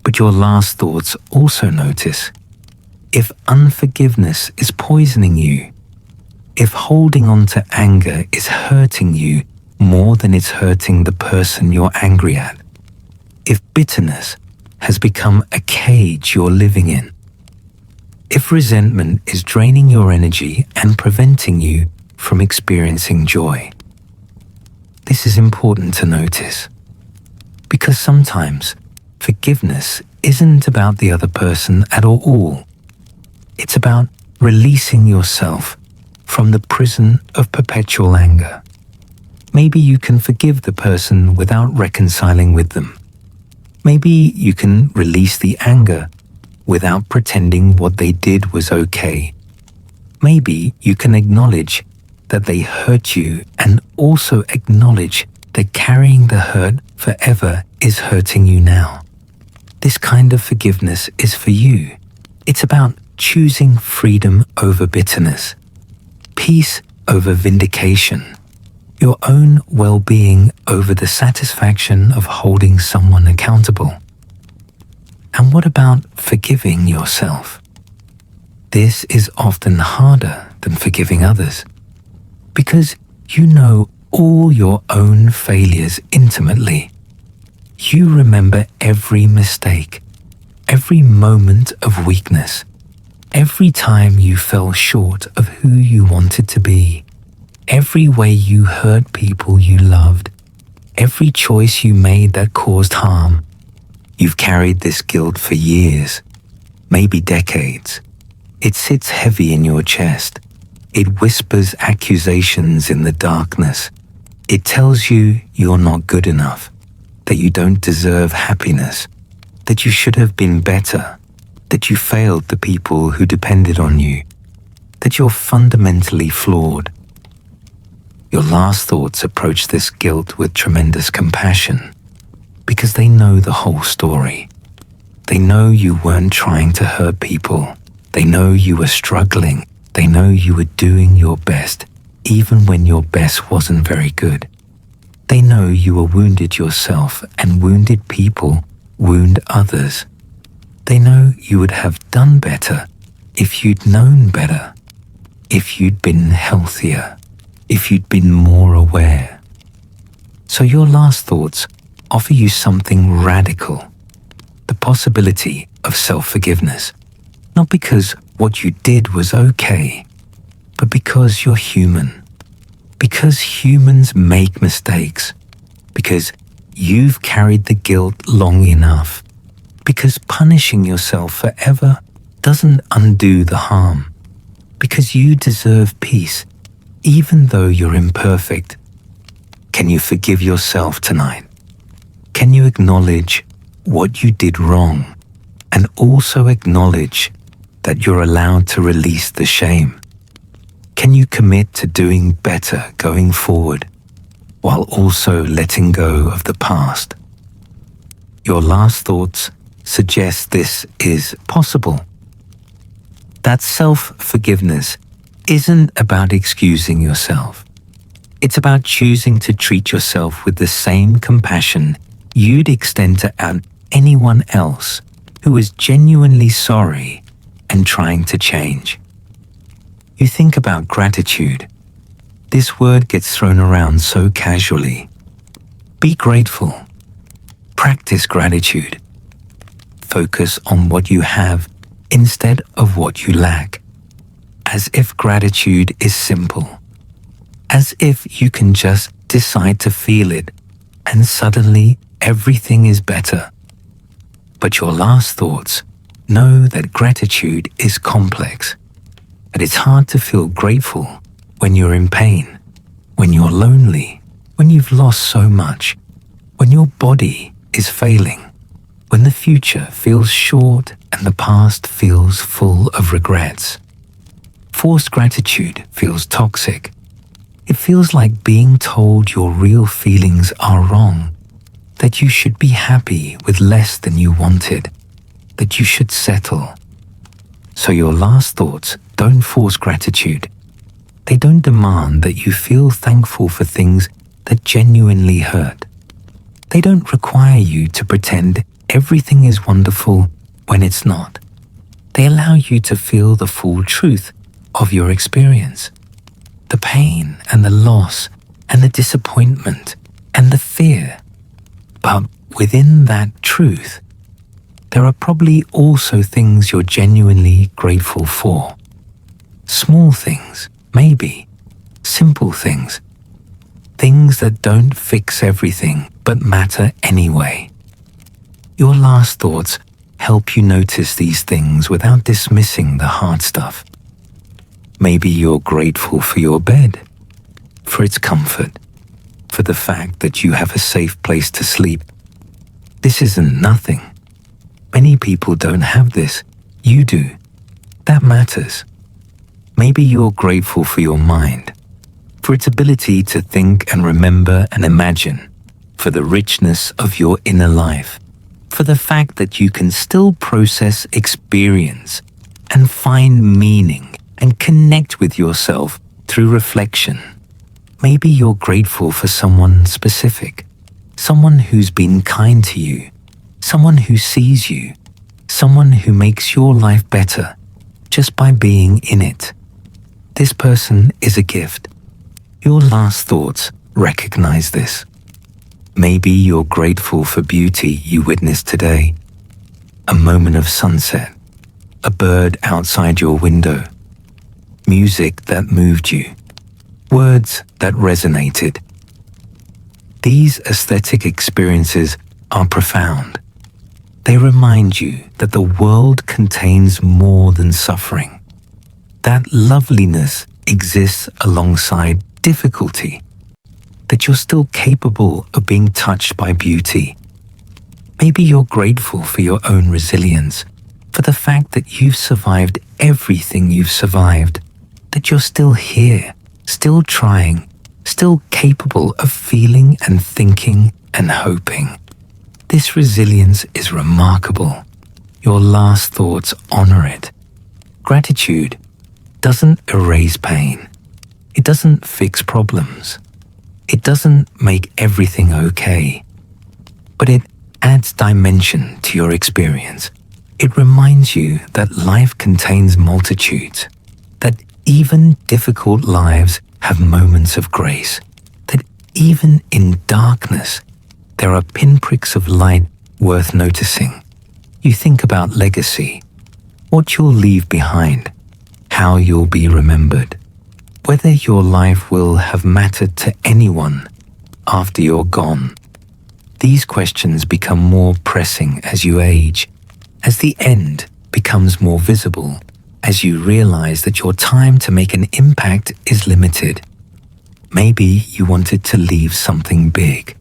Speaker 1: But your last thoughts also notice, if unforgiveness is poisoning you, if holding on to anger is hurting you more than it's hurting the person you're angry at, if bitterness has become a cage you're living in, if resentment is draining your energy and preventing you from experiencing joy. This is important to notice, because sometimes forgiveness isn't about the other person at all. It's about releasing yourself from the prison of perpetual anger. Maybe you can forgive the person without reconciling with them. Maybe you can release the anger without pretending what they did was okay. Maybe you can acknowledge that they hurt you and also acknowledge that carrying the hurt forever is hurting you now. This kind of forgiveness is for you. It's about choosing freedom over bitterness, peace over vindication, your own well-being over the satisfaction of holding someone accountable. And what about forgiving yourself? This is often harder than forgiving others, because you know all your own failures intimately. You remember every mistake, every moment of weakness, every time you fell short of who you wanted to be, every way you hurt people you loved, every choice you made that caused harm. You've carried this guilt for years, maybe decades. It sits heavy in your chest. It whispers accusations in the darkness. It tells you you're not good enough, that you don't deserve happiness, that you should have been better, that you failed the people who depended on you, that you're fundamentally flawed. Your last thoughts approach this guilt with tremendous compassion, because they know the whole story. They know you weren't trying to hurt people. They know you were struggling. They know you were doing your best, even when your best wasn't very good. They know you were wounded yourself, and wounded people wound others. They know you would have done better if you'd known better, if you'd been healthier, if you'd been more aware. So your last thoughts offer you something radical, the possibility of self-forgiveness, not because what you did was okay, but because you're human. Because humans make mistakes, because you've carried the guilt long enough, because punishing yourself forever doesn't undo the harm, because you deserve peace, even though you're imperfect. Can you forgive yourself tonight? Can you acknowledge what you did wrong, and also acknowledge that you're allowed to release the shame? Can you commit to doing better going forward, while also letting go of the past? Your last thoughts suggest this is possible. That self-forgiveness isn't about excusing yourself. It's about choosing to treat yourself with the same compassion you'd extend to anyone else who is genuinely sorry and trying to change. You think about gratitude. This word gets thrown around so casually. Be grateful. Practice gratitude. Focus on what you have instead of what you lack. As if gratitude is simple. As if you can just decide to feel it and suddenly everything is better. But your last thoughts know that gratitude is complex. That it's hard to feel grateful when you're in pain, when you're lonely, when you've lost so much, when your body is failing, when the future feels short and the past feels full of regrets. Forced gratitude feels toxic. It feels like being told your real feelings are wrong, that you should be happy with less than you wanted, that you should settle. So your last thoughts don't force gratitude. They don't demand that you feel thankful for things that genuinely hurt. They don't require you to pretend everything is wonderful when it's not. They allow you to feel the full truth of your experience. The pain and the loss and the disappointment and the fear. But within that truth, there are probably also things you're genuinely grateful for. Small things, maybe. Simple things. Things that don't fix everything but matter anyway. Your last thoughts help you notice these things without dismissing the hard stuff. Maybe you're grateful for your bed, for its comfort, for the fact that you have a safe place to sleep. This isn't nothing. Many people don't have this. You do. That matters. Maybe you're grateful for your mind, for its ability to think and remember and imagine, for the richness of your inner life, for the fact that you can still process experience and find meaning and connect with yourself through reflection. Maybe you're grateful for someone specific, someone who's been kind to you, someone who sees you, someone who makes your life better just by being in it. This person is a gift. Your last thoughts recognize this. Maybe you're grateful for beauty you witnessed today. A moment of sunset, a bird outside your window, music that moved you, words that resonated. These aesthetic experiences are profound. They remind you that the world contains more than suffering. That loveliness exists alongside difficulty. That you're still capable of being touched by beauty. Maybe you're grateful for your own resilience, for the fact that you've survived everything you've survived, that you're still here, still trying, still capable of feeling and thinking and hoping. This resilience is remarkable. Your last thoughts honor it. Gratitude doesn't erase pain. It doesn't fix problems. It doesn't make everything okay. But it adds dimension to your experience. It reminds you that life contains multitudes, that even difficult lives have moments of grace, that even in darkness, there are pinpricks of light worth noticing. You think about legacy, what you'll leave behind, how you'll be remembered, whether your life will have mattered to anyone after you're gone. These questions become more pressing as you age, as the end becomes more visible, as you realize that your time to make an impact is limited. Maybe you wanted to leave something big,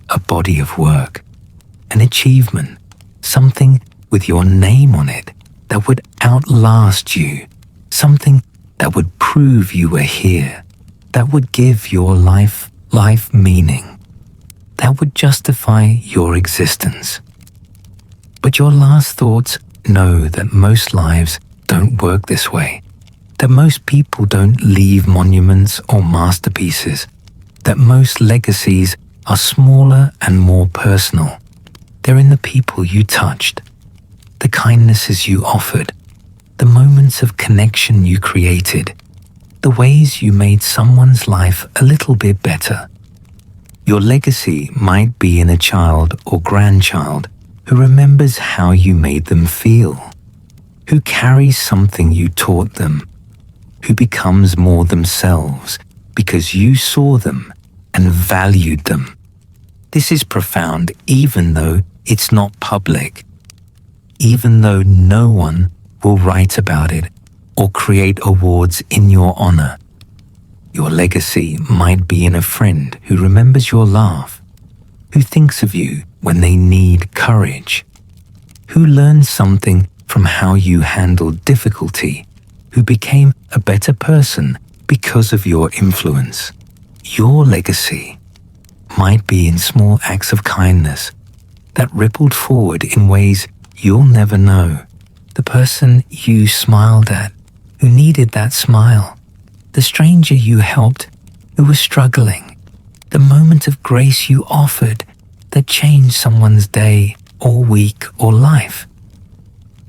Speaker 1: a body of work, an achievement, something with your name on it that would outlast you, something that would prove you were here, that would give your life meaning, that would justify your existence. But your last thoughts know that most lives don't work this way, that most people don't leave monuments or masterpieces, that most legacies are smaller and more personal. They're in the people you touched, the kindnesses you offered, the moments of connection you created, the ways you made someone's life a little bit better. Your legacy might be in a child or grandchild who remembers how you made them feel, who carries something you taught them, who becomes more themselves because you saw them and valued them. This is profound even though it's not public, even though no one will write about it or create awards in your honor. Your legacy might be in a friend who remembers your laugh, who thinks of you when they need courage, who learns something from how you handled difficulty, who became a better person because of your influence. Your legacy might be in small acts of kindness that rippled forward in ways you'll never know. The person you smiled at, who needed that smile, the stranger you helped who was struggling, the moment of grace you offered that changed someone's day or week or life.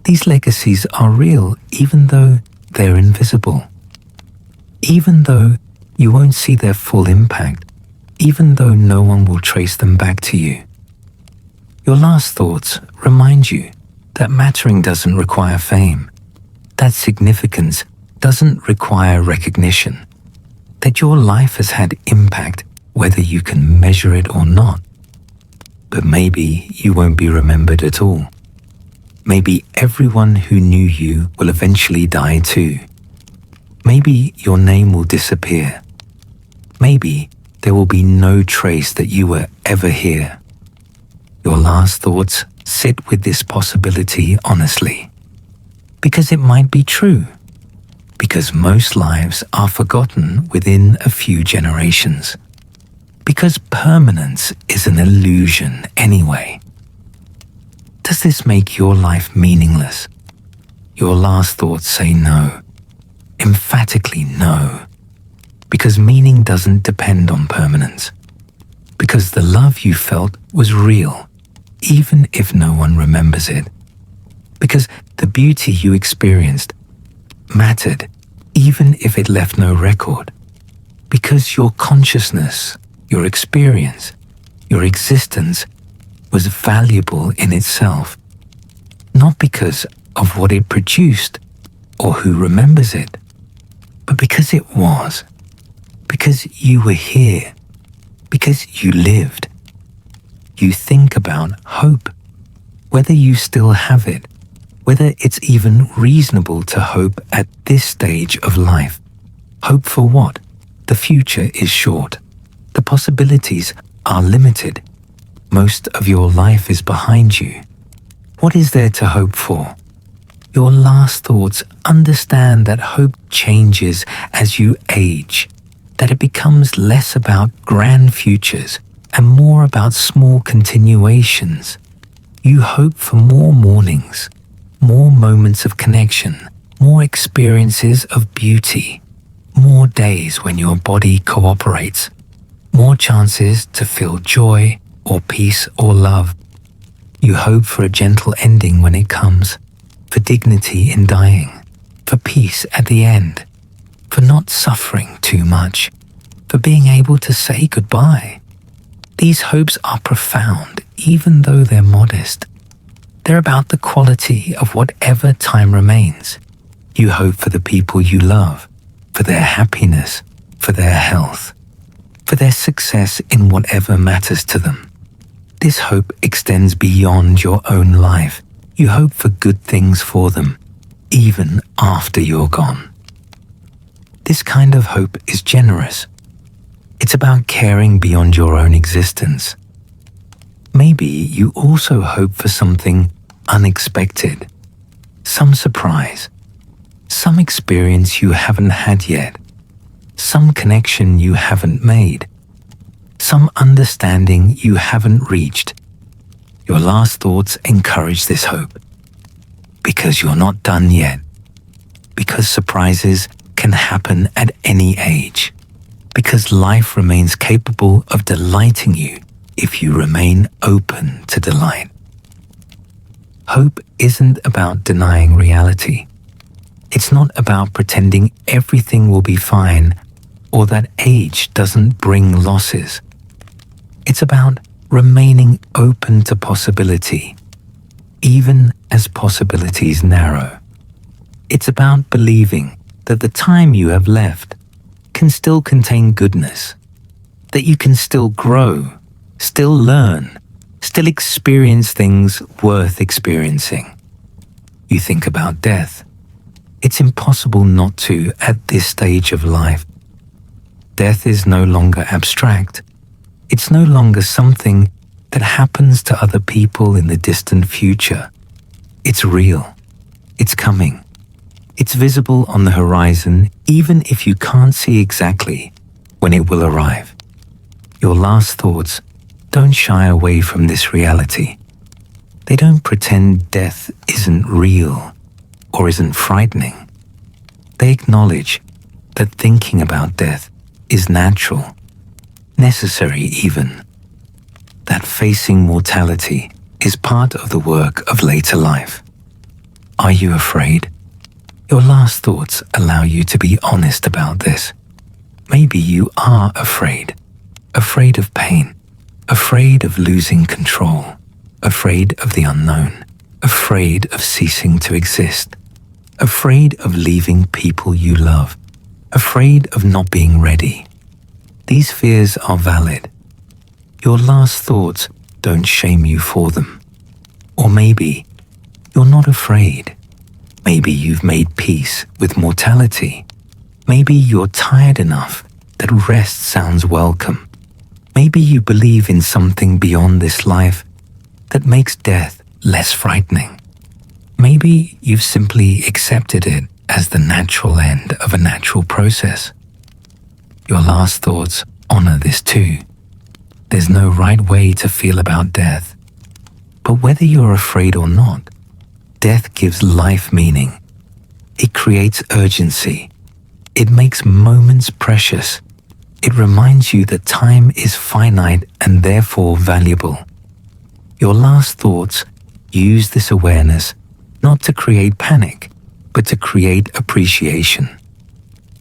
Speaker 1: These legacies are real even though they're invisible. Even though you won't see their full impact, even though no one will trace them back to you. Your last thoughts remind you that mattering doesn't require fame, that significance doesn't require recognition, that your life has had impact whether you can measure it or not. But maybe you won't be remembered at all. Maybe everyone who knew you will eventually die too. Maybe your name will disappear. Maybe there will be no trace that you were ever here. Your last thoughts sit with this possibility honestly, because it might be true, because most lives are forgotten within a few generations, because permanence is an illusion anyway. Does this make your life meaningless? Your last thoughts say no, emphatically no, because meaning doesn't depend on permanence, because the love you felt was real, even if no one remembers it, because the beauty you experienced mattered, even if it left no record, because your consciousness, your experience, your existence was valuable in itself, not because of what it produced or who remembers it, but because it was, because you were here, because you lived. You think about hope, whether you still have it, whether it's even reasonable to hope at this stage of life. Hope for what? The future is short. The possibilities are limited. Most of your life is behind you. What is there to hope for? Your last thoughts understand that hope changes as you age, that it becomes less about grand futures and more about small continuations. You hope for more mornings, more moments of connection, more experiences of beauty, more days when your body cooperates, more chances to feel joy or peace or love. You hope for a gentle ending when it comes, for dignity in dying, for peace at the end, for not suffering too much, for being able to say goodbye. These hopes are profound, even though they're modest. They're about the quality of whatever time remains. You hope for the people you love, for their happiness, for their health, for their success in whatever matters to them. This hope extends beyond your own life. You hope for good things for them, even after you're gone. This kind of hope is generous. It's about caring beyond your own existence. Maybe you also hope for something unexpected, some surprise, some experience you haven't had yet, some connection you haven't made, some understanding you haven't reached. Your last thoughts encourage this hope, because you're not done yet, because surprises can happen at any age, because life remains capable of delighting you if you remain open to delight. Hope isn't about denying reality. It's not about pretending everything will be fine or that age doesn't bring losses. It's about remaining open to possibility, even as possibilities narrow. It's about believing that the time you have left can still contain goodness, that you can still grow, still learn, still experience things worth experiencing. You think about death. It's impossible not to at this stage of life. Death is no longer abstract. It's no longer something that happens to other people in the distant future. It's real. It's coming. It's visible on the horizon, even if you can't see exactly when it will arrive. Your last thoughts don't shy away from this reality. They don't pretend death isn't real or isn't frightening. They acknowledge that thinking about death is natural, necessary even, that facing mortality is part of the work of later life. Are you afraid? Your last thoughts allow you to be honest about this. Maybe you are afraid of pain, afraid of losing control, afraid of the unknown, afraid of ceasing to exist, afraid of leaving people you love, afraid of not being ready. These fears are valid. Your last thoughts don't shame you for them. Or maybe you're not afraid. Maybe you've made peace with mortality. Maybe you're tired enough that rest sounds welcome. Maybe you believe in something beyond this life that makes death less frightening. Maybe you've simply accepted it as the natural end of a natural process. Your last thoughts honor this too. There's no right way to feel about death. But whether you're afraid or not, death gives life meaning. It creates urgency. It makes moments precious. It reminds you that time is finite and therefore valuable. Your last thoughts use this awareness not to create panic, but to create appreciation,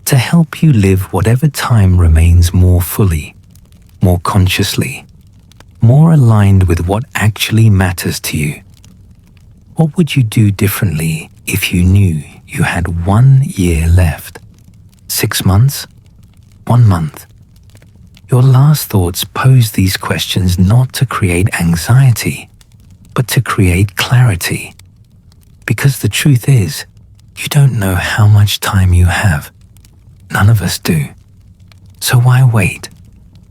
Speaker 1: to help you live whatever time remains more fully, more consciously, more aligned with what actually matters to you. What would you do differently if you knew you had 1 year left? 6 months? 1 month? Your last thoughts pose these questions not to create anxiety, but to create clarity. Because the truth is, you don't know how much time you have. None of us do. So why wait?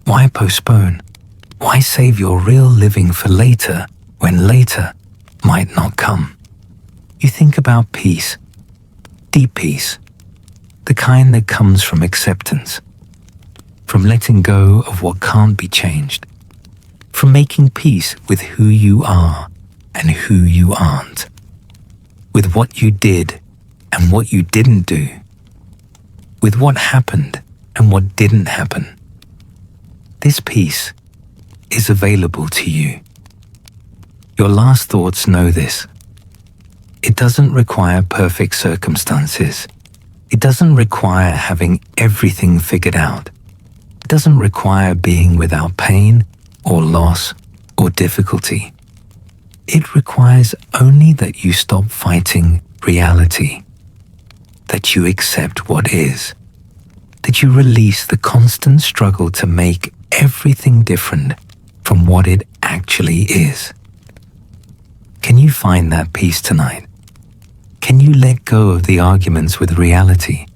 Speaker 1: Why postpone? Why save your real living for later when later might not come? You think about peace, deep peace, the kind that comes from acceptance, from letting go of what can't be changed, from making peace with who you are and who you aren't, with what you did and what you didn't do, with what happened and what didn't happen. This peace is available to you. Your last thoughts know this. It doesn't require perfect circumstances. It doesn't require having everything figured out. It doesn't require being without pain or loss or difficulty. It requires only that you stop fighting reality, that you accept what is, that you release the constant struggle to make everything different from what it actually is. Can you find that peace tonight? Can you let go of the arguments with reality?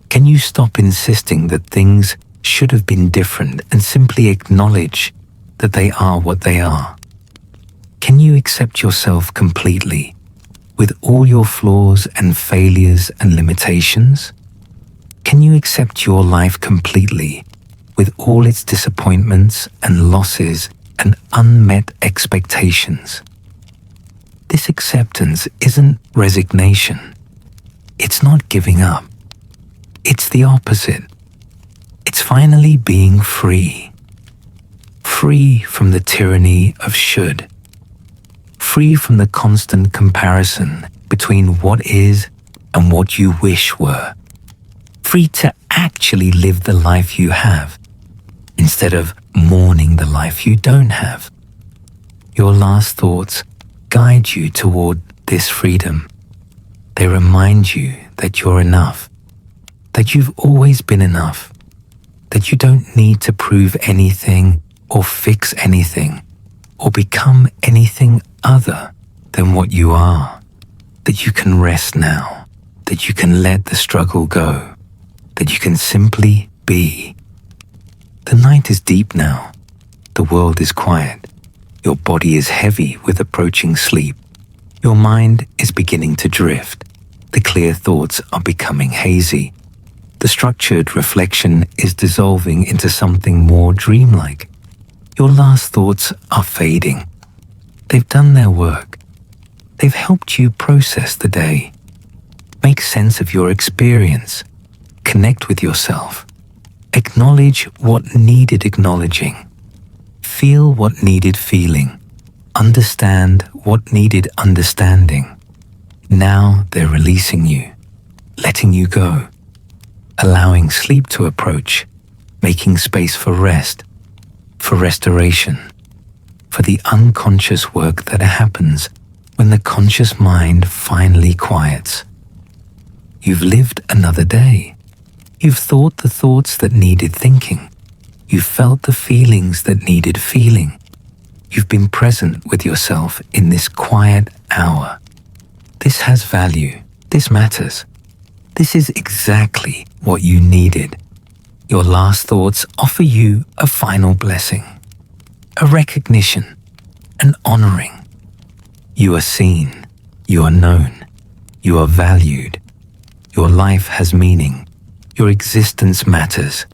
Speaker 1: Can you stop insisting that things should have been different and simply acknowledge that they are what they are? Can you accept yourself completely, with all your flaws and failures and limitations? Can you accept your life completely, with all its disappointments and losses and unmet expectations? This acceptance isn't resignation. It's not giving up. It's the opposite. It's finally being free. Free from the tyranny of should. Free from the constant comparison between what is and what you wish were. Free to actually live the life you have, instead of mourning the life you don't have. Your last thoughts guide you toward this freedom. They remind you that you're enough, that you've always been enough, that you don't need to prove anything or fix anything or become anything other than what you are, that you can rest now, that you can let the struggle go, that you can simply be. The night is deep now. The world is quiet. Your body is heavy with approaching sleep. Your mind is beginning to drift. The clear thoughts are becoming hazy. The structured reflection is dissolving into something more dreamlike. Your last thoughts are fading. They've done their work. They've helped you process the day, make sense of your experience, connect with yourself, acknowledge what needed acknowledging, feel what needed feeling, understand what needed understanding. Now they're releasing you, letting you go, allowing sleep to approach, making space for rest, for restoration, for the unconscious work that happens when the conscious mind finally quiets. You've lived another day. You've thought the thoughts that needed thinking. You've felt the feelings that needed feeling. You've been present with yourself in this quiet hour. This has value. This matters. This is exactly what you needed. Your last thoughts offer you a final blessing, a recognition, an honoring. You are seen. You are known. You are valued. Your life has meaning. Your existence matters.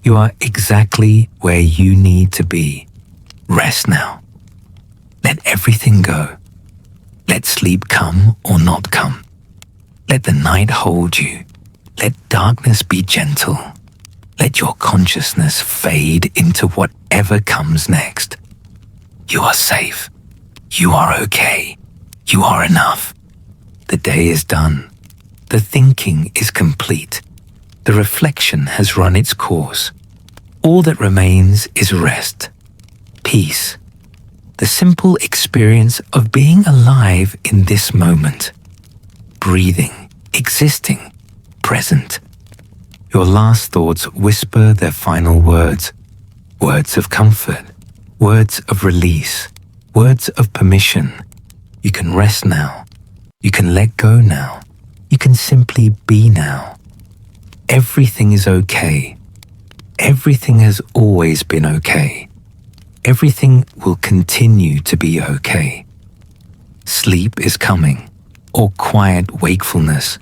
Speaker 1: You are exactly where you need to be. Rest now. Let everything go. Let sleep come or not come. Let the night hold you. Let darkness be gentle. Let your consciousness fade into whatever comes next. You are safe. You are okay. You are enough. The day is done. The thinking is complete. The reflection has run its course. All that remains is rest, peace, the simple experience of being alive in this moment, breathing, existing, present. Your last thoughts whisper their final words, words of comfort, words of release, words of permission. You can rest now. You can let go now. You can simply be now. Everything is okay. Everything has always been okay. Everything will continue to be okay. Sleep is coming, or quiet wakefulness,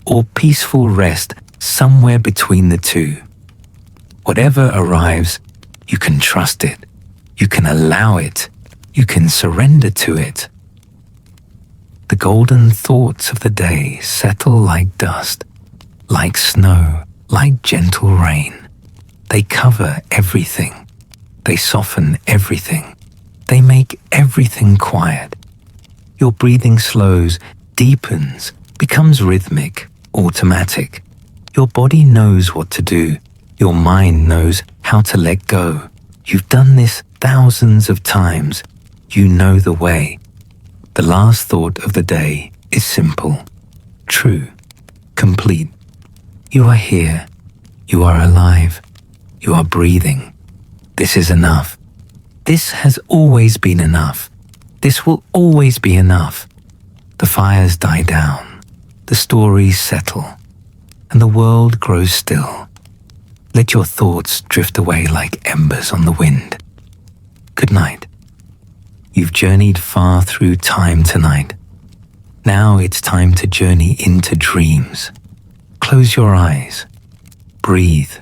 Speaker 1: or peaceful rest somewhere between the two. Whatever arrives, you can trust it. You can allow it. You can surrender to it. The golden thoughts of the day settle like dust, like snow, like gentle rain. They cover everything. They soften everything. They make everything quiet. Your breathing slows, deepens, becomes rhythmic, automatic. Your body knows what to do. Your mind knows how to let go. You've done this thousands of times. You know the way. The last thought of the day is simple, true, complete. You are here. You are alive. You are breathing. This is enough. This has always been enough. This will always be enough. The fires die down. The stories settle. And the world grows still. Let your thoughts drift away like embers on the wind. Good night. You've journeyed far through time tonight. Now it's time to journey into dreams. Close your eyes, breathe,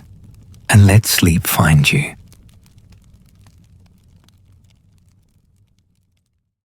Speaker 1: and let sleep find you.